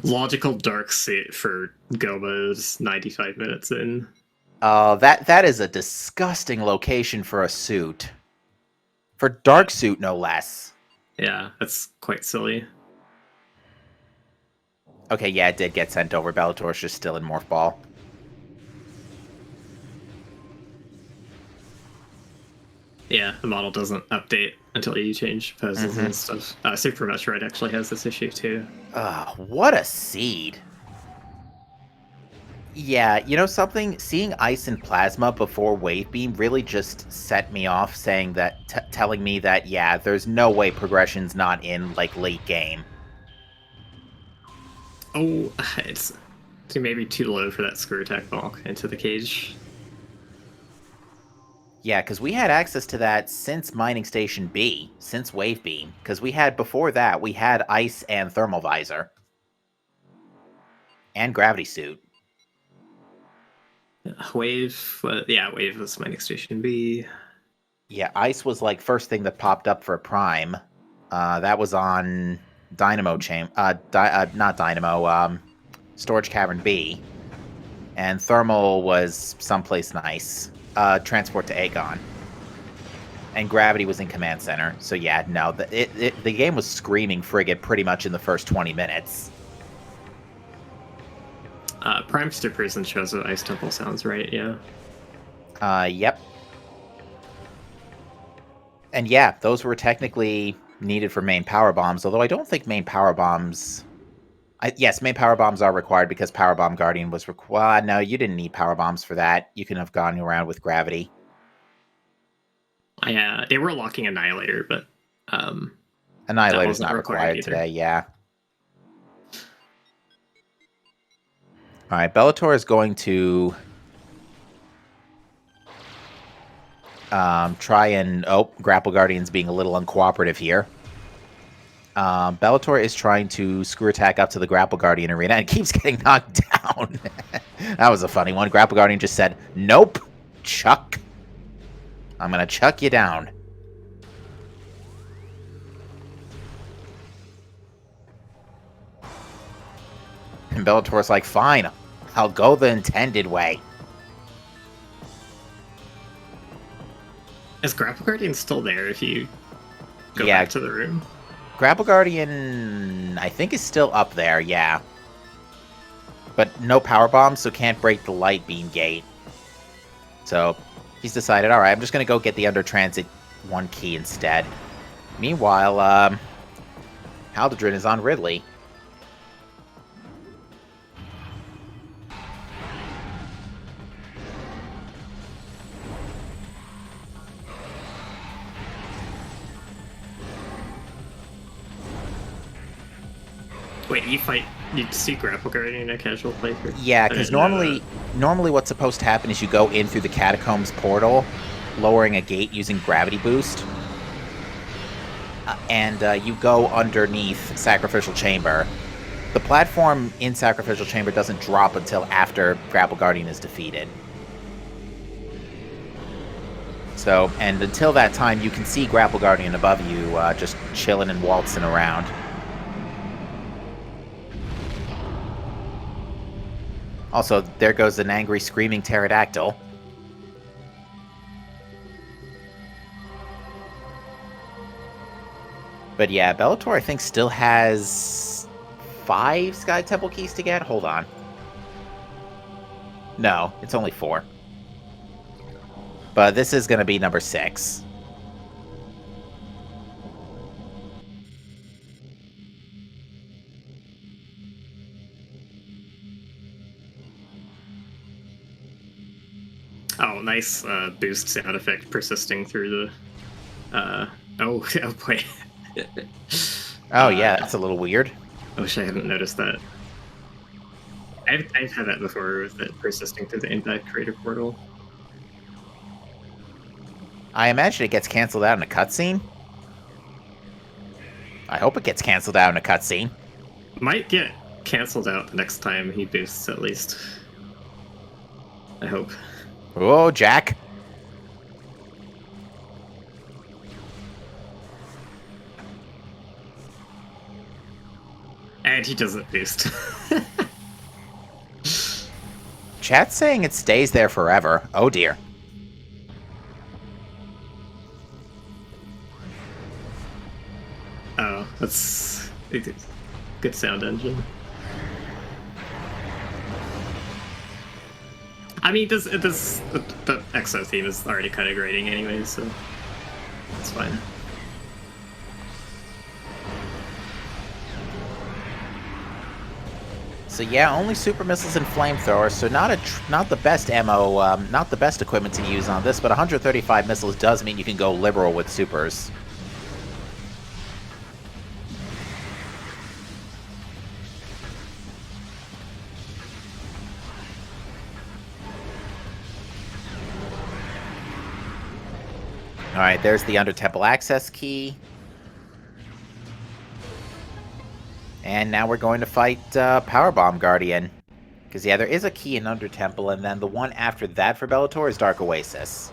Logical Dark Suit for Go Mode's 95 minutes in. That is a disgusting location for a suit. For Dark Suit, no less. Yeah, that's quite silly. Okay, yeah, it did get sent over. Bellator's just still in Morph Ball. Yeah, the model doesn't update until you change poses and stuff. Super Metroid actually has this issue too. What a seed. Yeah, you know something? Seeing Ice and Plasma before Wave Beam really just set me off, saying that, telling me that, yeah, there's no way progression's not in, like, late game. Oh, it's maybe too low for that screw attack bonk into the cage. Yeah, because we had access to that since Mining Station B, since Wave Beam. Because we had, before that, we had Ice and Thermal Visor. And Gravity Suit. Wave was Mining Station B. Yeah, Ice was, like, first thing that popped up for Prime. That was on Dynamo not Dynamo, Storage Cavern B. And Thermal was someplace nice. Transport to Aegon. And Gravity was in Command Center. So yeah, no, the game was screaming Frigate pretty much in the first 20 minutes. Prime to Prison shows what Ice Temple sounds right, yeah. Yep. And yeah, those were technically needed for main power bombs, although I don't think main power bombs... yes, main power bombs are required because Power Bomb Guardian was required. No, you didn't need power bombs for that. You can have gone around with Gravity. Yeah, they were locking Annihilator, but... Annihilator's not required today, yeah. Alright, Bellator is going to... try and... Oh, Grapple Guardian's being a little uncooperative here. Bellator is trying to screw attack up to the Grapple Guardian arena and keeps getting knocked down. That was a funny one. Grapple Guardian just said, nope, chuck. I'm going to chuck you down. And Bellator's like, fine, I'll go the intended way. Is Grapple Guardian still there if you go back to the room? Grapple Guardian, I think, is still up there, yeah. But no power bombs, so can't break the light beam gate. So he's decided, alright, I'm just going to go get the under transit 1 key instead. Meanwhile, Haldadrin is on Ridley. Wait, you see Grapple Guardian in a casual playthrough? Yeah, because normally what's supposed to happen is you go in through the Catacombs portal, lowering a gate using Gravity Boost. and you go underneath Sacrificial Chamber. The platform in Sacrificial Chamber doesn't drop until after Grapple Guardian is defeated. So, and until that time, you can see Grapple Guardian above you, just chilling and waltzing around. Also, there goes an angry, screaming pterodactyl. But yeah, Bellator, I think, still has 5 Sky Temple keys to get. Hold on. No, it's only 4. But this is going to be number 6. Oh, nice boost sound effect persisting through the... oh boy. Oh, yeah, that's a little weird. I wish I hadn't noticed that. I've had that before with it persisting through the Impact Creator Portal. I imagine it gets canceled out in a cutscene. I hope it gets canceled out in a cutscene. Might get canceled out the next time he boosts, at least. I hope. Oh, Jack. And he doesn't boost. Chat's saying it stays there forever. Oh, dear. Oh, that's a good sound engine. I mean, the EXO theme is already kind of grating anyway, so it's fine. So yeah, only super missiles and flamethrowers, so not the best ammo, not the best equipment to use on this, but 135 missiles does mean you can go liberal with supers. Alright, there's the Under Temple access key. And now we're going to fight Powerbomb Guardian. Because, yeah, there is a key in Under Temple, and then the one after that for Bellator is Dark Oasis.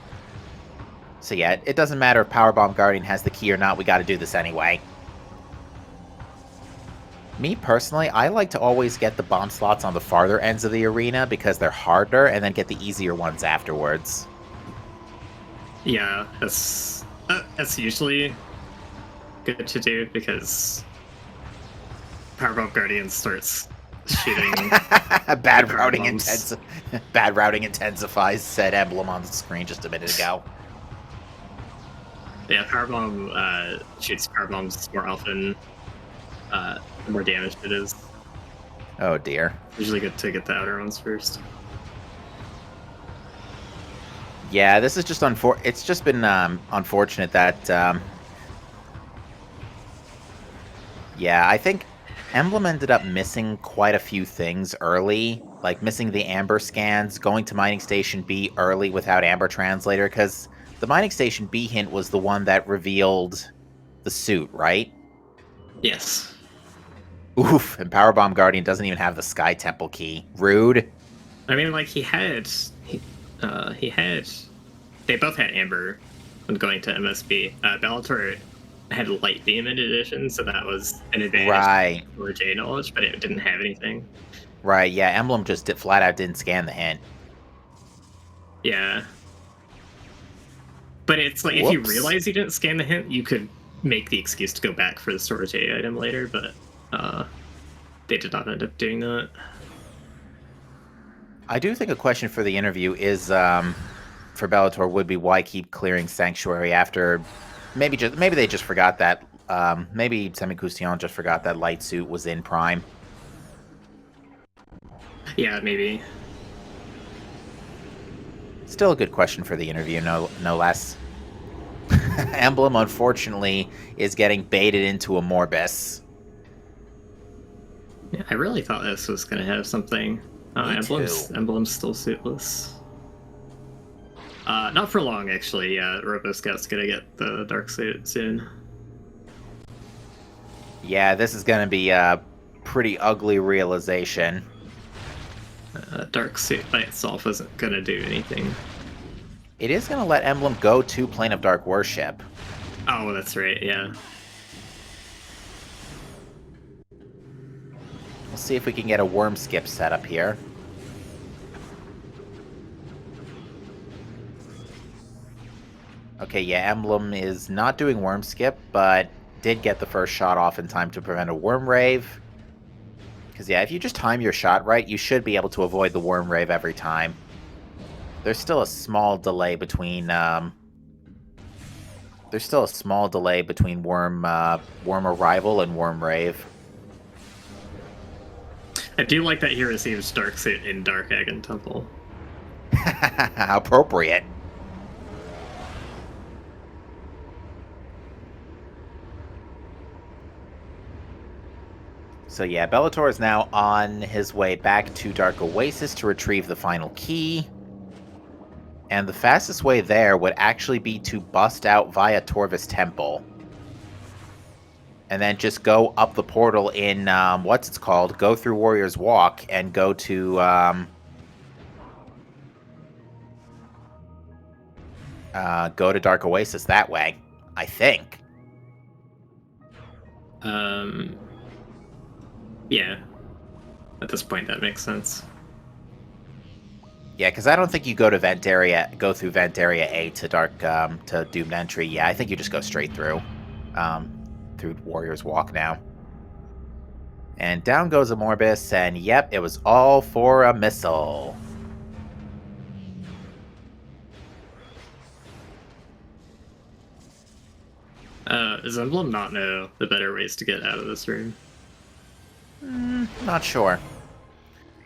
So, yeah, it doesn't matter if Powerbomb Guardian has the key or not, we gotta do this anyway. Me, personally, I like to always get the bomb slots on the farther ends of the arena because they're harder, and then get the easier ones afterwards. Yeah, that's usually good to do, because Powerbomb Guardian starts shooting. Bad routing intensifies, said Emblem on the screen just a minute ago. Yeah, Powerbomb shoots Powerbombs more often, the more damaged it is. Oh dear. Usually good to get the outer ones first. Yeah, this is just it's just been unfortunate that yeah, I think Emblem ended up missing quite a few things early, like missing the Amber scans, going to Mining Station B early without Amber Translator, because the Mining Station B hint was the one that revealed the suit, right? Yes. Oof, and Powerbomb Guardian doesn't even have the Sky Temple key. Rude. I mean, like, they both had Amber when going to MSB. Bellator had Light Beam in addition, so that was an advantage Right. for J knowledge, but it didn't have anything. Right, yeah, Emblem just flat out didn't scan the hint. Yeah. But it's like, if you realize you didn't scan the hint, you could make the excuse to go back for the storage A item later, but they did not end up doing that. I do think a question for the interview is, for Bellator, would be why keep clearing Sanctuary after... Maybe they just forgot that, maybe Croustillants just forgot that Light Suit was in Prime. Yeah, maybe. Still a good question for the interview, no less. Emblem, unfortunately, is getting baited into a Morbus. Yeah, I really thought this was going to have something. Emblem's still suitless. Not for long, actually. Yeah, Robo Scout's going to get the Dark Suit soon. Yeah, this is going to be a pretty ugly realization. Dark Suit by itself isn't gonna do anything. It is going to let Emblem go to Plane of Dark Worship. Oh, that's right, yeah. We'll see if we can get a worm skip set up here. Okay, yeah, Emblem is not doing worm skip, but did get the first shot off in time to prevent a worm rave. Because, yeah, if you just time your shot right, you should be able to avoid the worm rave every time. There's still a small delay between, worm arrival and worm rave. I do like that he receives Dark Suit in Dark Aghanim Temple. Appropriate. So yeah, Bellator is now on his way back to Dark Oasis to retrieve the final key. And the fastest way there would actually be to bust out via Torvis Temple. And then just go up the portal in, what's it's called? Go through Warrior's Walk and go to, go to Dark Oasis that way, I think. Yeah. At this point, that makes sense. Yeah, because I don't think you go to go through Vandaria A to to Doomed Entry. Yeah, I think you just go straight through, through Warrior's Walk now. And down goes a Morbus, and yep, it was all for a missile. Does Emblem not know the better ways to get out of this room? Not sure.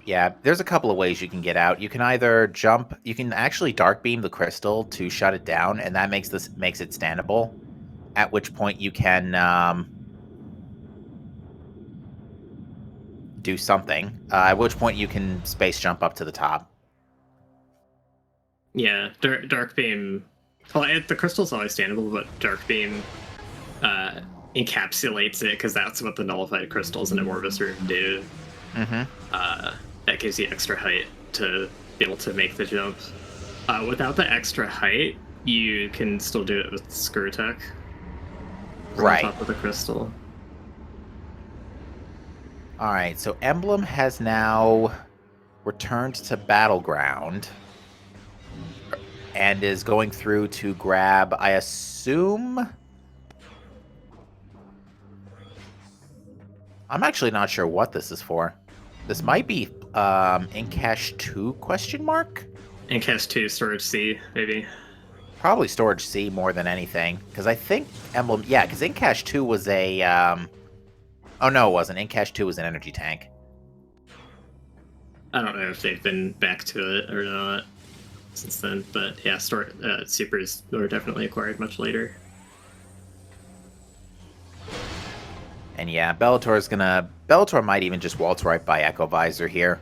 Yeah, there's a couple of ways you can get out. You can either jump, you can actually dark beam the crystal to shut it down, and that makes it standable. At which point you can do something. At which point you can space jump up to the top. Yeah, dark beam. Well, the crystal's always standable, but dark beam encapsulates it because that's what the nullified crystals in a Morbus room do. That gives you extra height to be able to make the jump. Without the extra height, you can still do it with Screw Attack. Right. On top of the crystal. Alright, so Emblem has now returned to Battleground and is going through to grab, I assume... I'm actually not sure what this is for. This might be in Cache 2 question mark? In Cache 2, Storage C, maybe. Probably Storage C more than anything. Because I think Emblem... Yeah, because in Cache 2 was a... Oh, no, it wasn't. In Cache 2 was an energy tank. I don't know if they've been back to it or not since then. But yeah, Supers were definitely acquired much later. And yeah, Bellator might even just waltz right by Echo Visor here.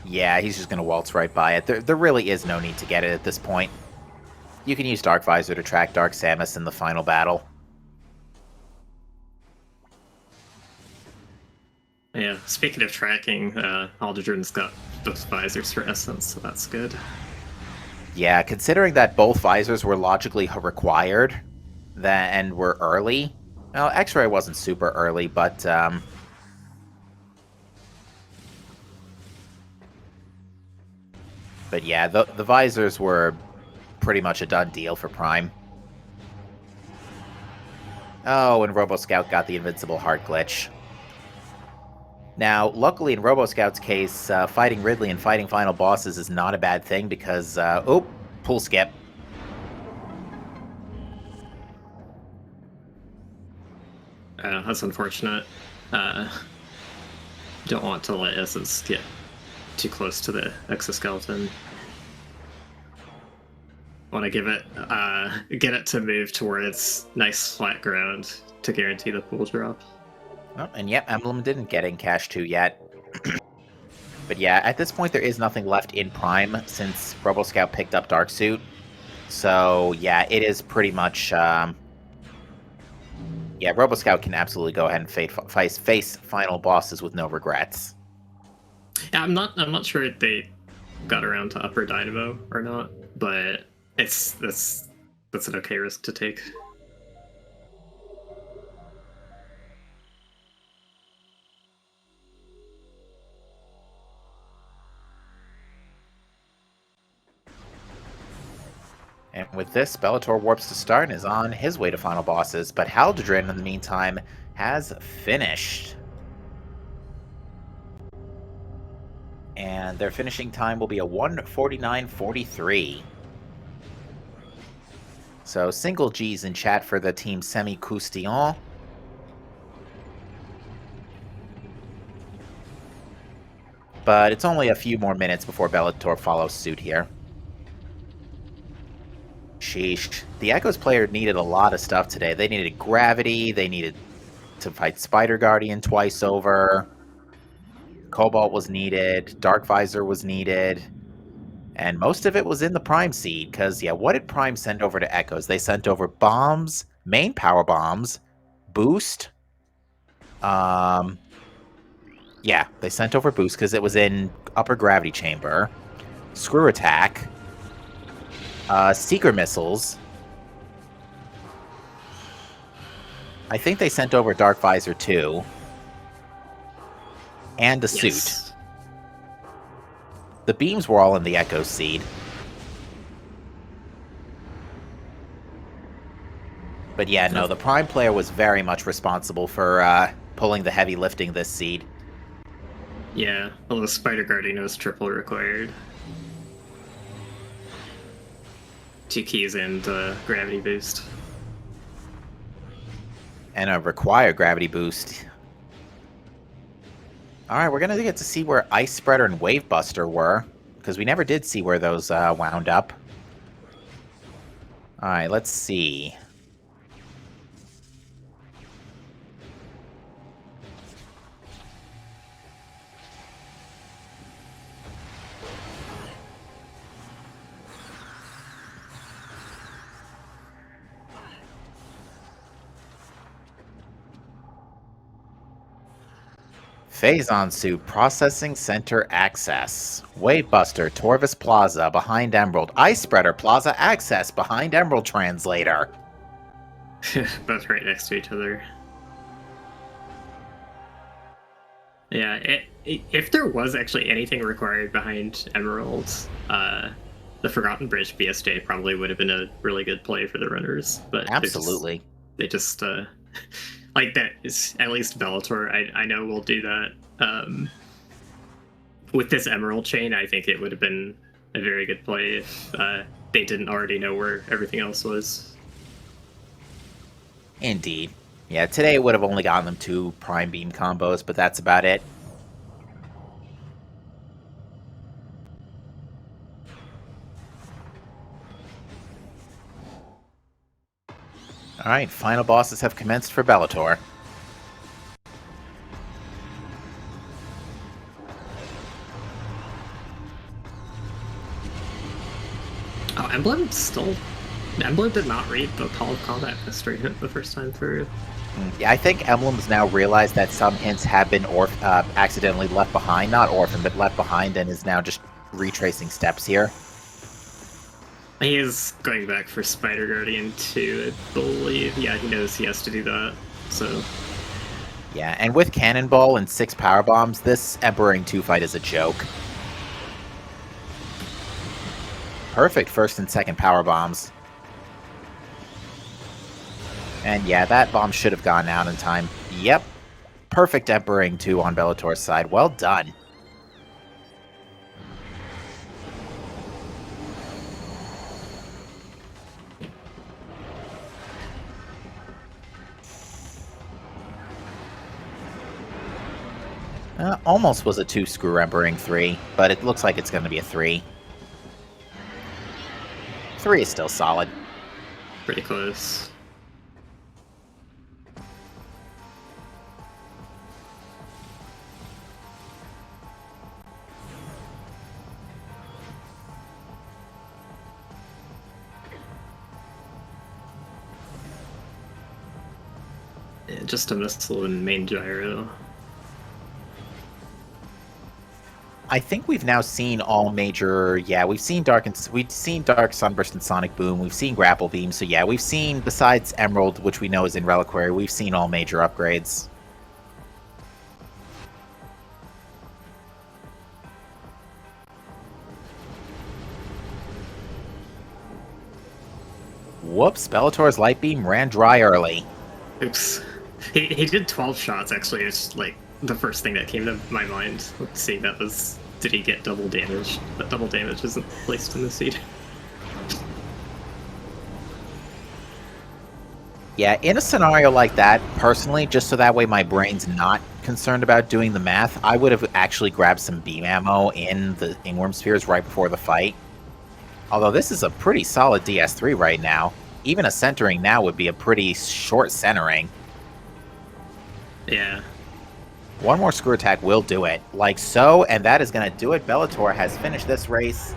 Yeah, he's just gonna waltz right by it. There really is no need to get it at this point. You can use Dark Visor to track Dark Samus in the final battle. Yeah, speaking of tracking, Aldridren's got both visors for Essence, so that's good. Yeah, considering that both visors were logically required and were early. Well, X-Ray wasn't super early, but yeah, the visors were pretty much a done deal for Prime. Oh, and Robo-Scout got the Invincible Heart glitch. Now, luckily in Robo-Scout's case, fighting Ridley and fighting final bosses is not a bad thing because, oh, pool skip. That's unfortunate. Don't want to let Essence get too close to the exoskeleton. Want to get it to move towards nice flat ground to guarantee the pool drop. Oh, and yep, Emblem didn't get in Cache 2 yet. But yeah, at this point there is nothing left in Prime since Robo-Scout picked up Dark Suit. So yeah, it is pretty much Yeah, RoboScout can absolutely go ahead and face final bosses with no regrets. Yeah, I'm not sure if they got around to Upper Dynamo or not, but that's an okay risk to take. And with this, Bellator warps to start and is on his way to final bosses, but Haldredin, in the meantime, has finished. And their finishing time will be a 1:49:43. So single G's in chat for the team Croustillants. But it's only a few more minutes before Bellator follows suit here. Sheesh. The Echoes player needed a lot of stuff today. They needed gravity, they needed to fight Spider Guardian twice over. Cobalt was needed, Dark Visor was needed, and most of it was in the Prime Seed, because, yeah, what did Prime send over to Echoes? They sent over bombs, main power bombs, boost, yeah, they sent over boost because it was in upper gravity chamber, screw attack, seeker missiles. I think they sent over Dark Visor too. And a suit. The beams were all in the Echo Seed. But yeah, no, the Prime player was very much responsible for pulling the heavy lifting this seed. Yeah, although Spider Guardian was triple required. 2 keys and gravity boost. And a required gravity boost. Alright, we're going to get to see where Ice Spreader and Wave Buster were, because we never did see where those wound up. Alright, let's see. Phazon Suit, Processing Center Access. Wavebuster, Torvis Plaza, behind Emerald. Ice Spreader, Plaza Access, behind Emerald Translator. Both right next to each other. Yeah, if there was actually anything required behind Emerald, the Forgotten Bridge BSJ probably would have been a really good play for the runners. But absolutely, they just like that is at least Bellator. I know will do that. With this Emerald chain, I think it would have been a very good play if they didn't already know where everything else was. Indeed. Yeah, today it would have only gotten them 2 Prime Beam combos, but that's about it. Alright, final bosses have commenced for Bellator. Oh, Emblem did not read the Call of Combat history the first time through. Yeah, I think Emblem's now realized that some hints have been accidentally left behind. Not orphaned, but left behind, and is now just retracing steps here. He is going back for Spider Guardian 2, I believe. Yeah, he knows he has to do that, so... Yeah, and with Cannonball and 6 Power Bombs, this Emperor 2 fight is a joke. Perfect first and second Power Bombs. And yeah, that bomb should have gone out in time. Yep. Perfect Emperor 2 on Bellator's side. Well done. Almost was a 2-screw Emperor 3, but it looks like it's going to be a 3. 3 is still solid. Pretty close. Yeah, just a missile and main gyro. I think we've now seen all major. Yeah, we've seen Dark Sunburst and Sonic Boom. We've seen Grapple Beam. So yeah, we've seen, besides Emerald, which we know is in Reliquary, we've seen all major upgrades. Whoops! Bellator's Light Beam ran dry early. Oops. He did 12 shots, actually. It's like the first thing that came to my mind. Let's see, that was... Did he get double damage? But double damage isn't placed in the seed. Yeah, in a scenario like that, personally, just so that way my brain's not concerned about doing the math, I would have actually grabbed some beam ammo in the Ingworm Spheres right before the fight. Although this is a pretty solid DS3 right now. Even a centering now would be a pretty short centering. Yeah. One more screw attack will do it, like so, and that is going to do it. Bellator has finished this race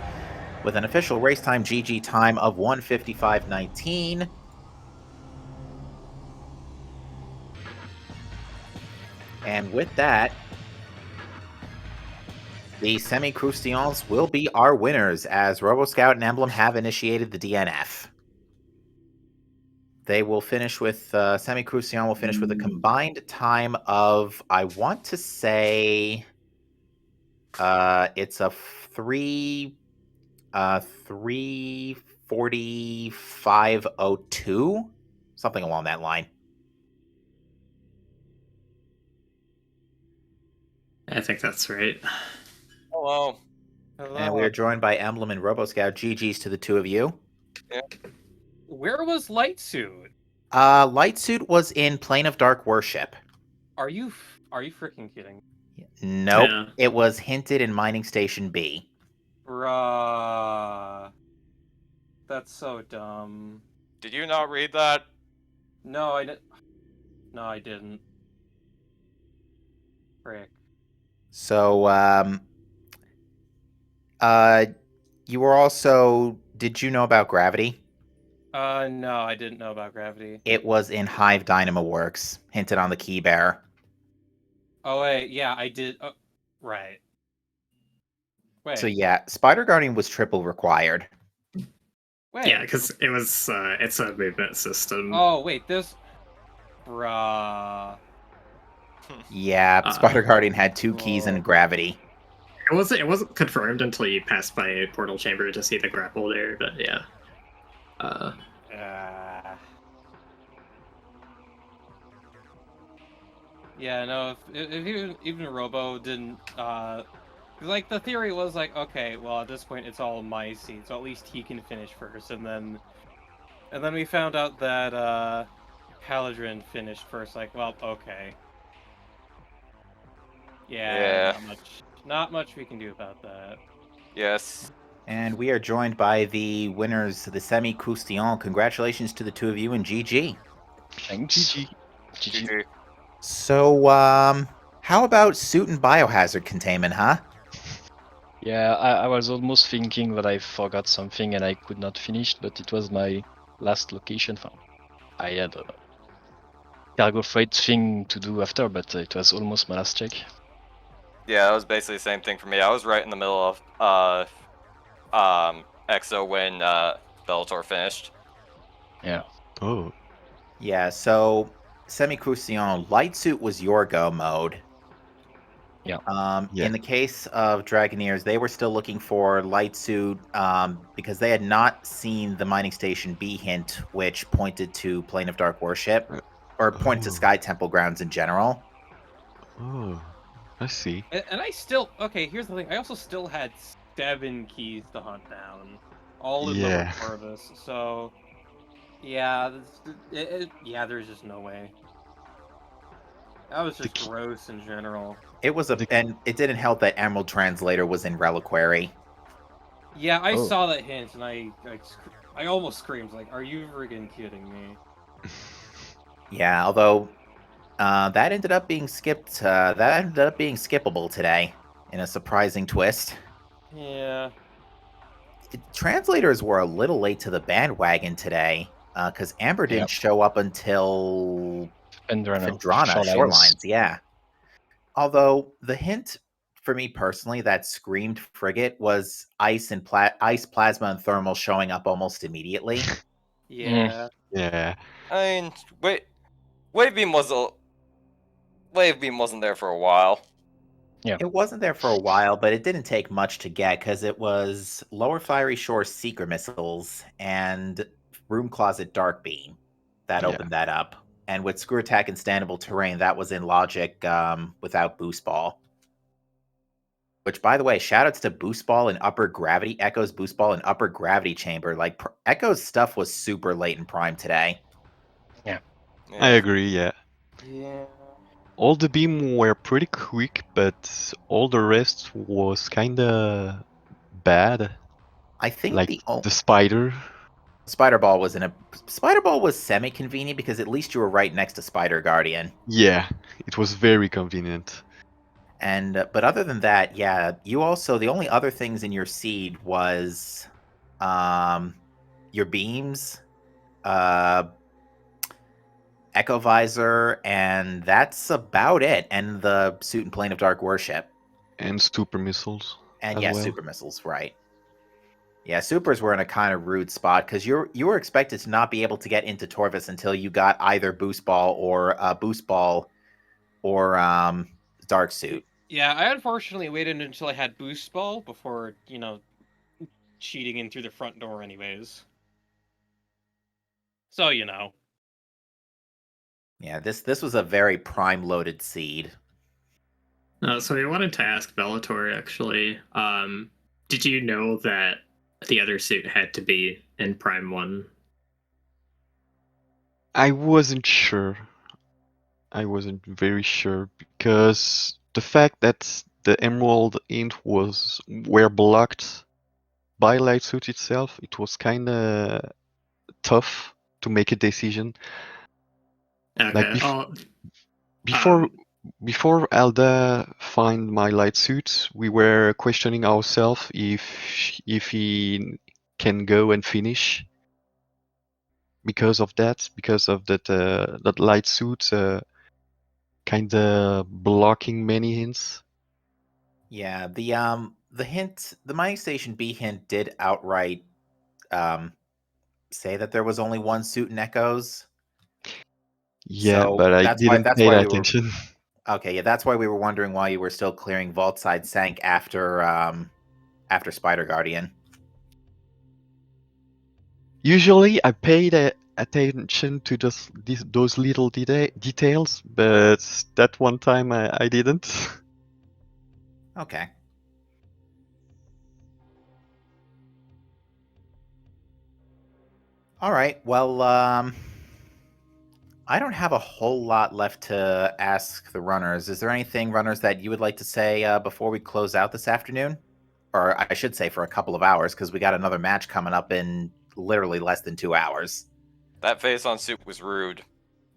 with an official race time GG time of 1:55.19. And with that, the Semi-Croustillants will be our winners, as RoboScout and Emblem have initiated the DNF. They will finish with, Semi-Croustillant will finish with a combined time of, I want to say, it's a 3:45:02, something along that line. I think that's right. Hello. And we are joined by Emblem and RoboScout. GG's to the two of you. Where was Lightsuit? Lightsuit was in Plane of Dark Worship. Are you freaking kidding? Nope. Yeah. It was hinted in Mining Station B. Bruh. That's so dumb. Did you not read that? No, I didn't. Frick. So, you were also... Did you know about Gravity? No, I didn't know about Gravity. It was in Hive Dynamo Works, hinted on the Key Bear. Oh, wait, yeah, I did. Oh, right. Wait. So yeah, Spider Guardian was triple required. Wait. Yeah, because it was, it's a movement system. Oh, wait, this... Bruh. Yeah, Spider Guardian had 2 keys and Gravity. It wasn't confirmed until you passed by a portal chamber to see the grapple there, but yeah. Yeah, no, if even Robo didn't, like, the theory was like, okay, well, at this point, it's all my seed, so at least he can finish first, and then we found out that, Paladrin finished first, like, well, okay. Yeah. Not much we can do about that. Yes. And we are joined by the winners, the Semi-Croustillant. Congratulations to the two of you, and GG. Thanks. GG. So, how about suit and biohazard containment, huh? Yeah, I was almost thinking that I forgot something and I could not finish, but it was my last location. I had a cargo freight thing to do after, but it was almost my last check. Yeah, that was basically the same thing for me. I was right in the middle of EXO when Bellator finished. Yeah. Oh. Yeah, so Semi-Croustillant, light suit was your go mode. Yeah. Yeah. In the case of Dragoneers, they were still looking for light suit because they had not seen the Mining Station B hint, which pointed to Plane of Dark Worship, or pointed to Oh. Sky Temple grounds in general. Oh, I see. And I still, okay, here's the thing, I also still had 7 keys to hunt down, all in Yeah. level Corvus, so, yeah, there's just no way. That was just gross in general. It was and it didn't help that Emerald Translator was in Reliquary. Yeah, I Oh. saw that hint, and I almost screamed, like, are you friggin' kidding me? Yeah, although that ended up being skipped. That ended up being skippable today in a surprising twist. Yeah. Translators were a little late to the bandwagon today because Amber didn't show up until Fendrana. Fendrana, Shorelines. Shorelines, yeah. Although the hint for me personally that screamed frigate was ice and ice, plasma, and thermal showing up almost immediately. Yeah. Yeah. I mean, Wave Beam wasn't there for a while. It wasn't there for a while, but it didn't take much to get because it was Lower Fiery Shore Seeker Missiles and Room Closet Dark Beam that Yeah. opened that up. And with Screw Attack and Standable Terrain, that was in Logic without Boost Ball. Which, by the way, shoutouts to Boost Ball and Upper Gravity, Echo's Boost Ball and Upper Gravity Chamber. Like, Echo's stuff was super late in Prime today. I agree, yeah. Yeah. All the beam were pretty quick, but all the rest was kinda bad. I think Like the the spider. Spider Ball was semi-convenient because at least you were right next to Spider Guardian. Yeah, it was very convenient. And but other than that, yeah, you also the only other things in your seed was your beams, Echo Visor, and that's about it. And the Suit and Plane of Dark Worship. And super missiles. And as yeah, well. super missiles, right. Yeah, supers were in a kind of rude spot because you were expected to not be able to get into Torvis until you got either Boost Ball or Dark Suit. Yeah, I unfortunately waited until I had Boost Ball before, cheating in through the front door anyways. So, Yeah, this was a very prime loaded seed. So we wanted to ask Bellator actually. Did you know that the other suit had to be in Prime 1? I wasn't sure. I wasn't very sure because the fact that the Emerald Int were blocked by Light Suit itself, it was kinda tough to make a decision. Okay. Like before Alda find my light suit, we were questioning ourselves if he can go and finish because of that that light suit kind of blocking many hints. Yeah, the hint, the Mining Station B hint did outright say that there was only one suit in Echoes. Yeah, So but I that's why didn't pay we were attention. okay. Yeah, that's why we were wondering why you were still clearing Vault Side Sank after Spider Guardian. Usually, I paid attention to those little details, but that one time I didn't. Okay. All right. Well, I don't have a whole lot left to ask the runners. Is there anything, runners, that you would like to say before we close out this afternoon? Or I should say for a couple of hours, because we got another match coming up in literally less than 2 hours. That face on suit was rude.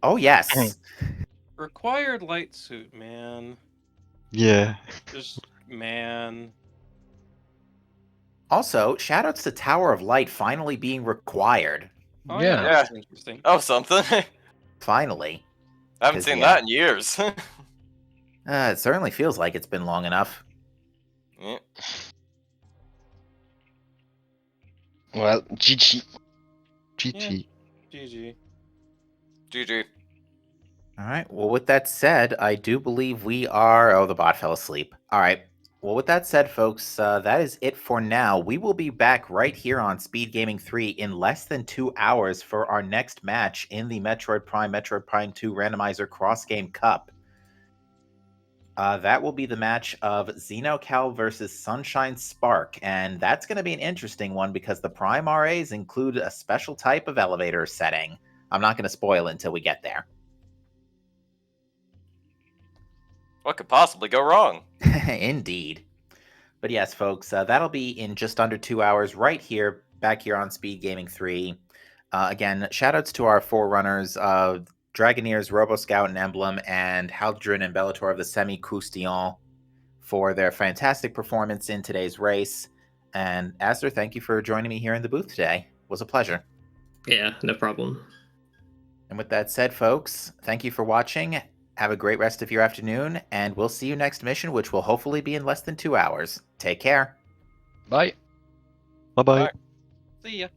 Oh, yes. required light suit, man. Yeah. Just, man. Also, shoutouts to Tower of Light finally being required. Oh, Yeah. that's interesting. Oh, something. Finally. I haven't 'Cause, seen yeah. that in years. It certainly feels like it's been long enough. Yeah. Well, GG. GG. GG. GG. All right. Well, with that said, I do believe we are... Oh, the bot fell asleep. All right. Well, with that said, folks, that is it for now. We will be back right here on Speed Gaming 3 in less than 2 hours for our next match in the Metroid Prime 2 Randomizer Cross Game Cup. That will be the match of Xenocal versus Sunshine Spark, and that's going to be an interesting one because the Prime RAs include a special type of elevator setting. I'm not going to spoil it until we get there. What could possibly go wrong? Indeed. But yes, folks, that'll be in just under 2 hours right here, back here on Speed Gaming 3. Again, shoutouts to our forerunners, Dragoneers, Roboscout and Emblem, and Haldrin and Bellator of the Semi-Croustillants for their fantastic performance in today's race. And Aster, thank you for joining me here in the booth today. It was a pleasure. Yeah, no problem. And with that said, folks, thank you for watching. Have a great rest of your afternoon, and we'll see you next mission, which will hopefully be in less than 2 hours. Take care. Bye. Bye bye. Bye. See ya.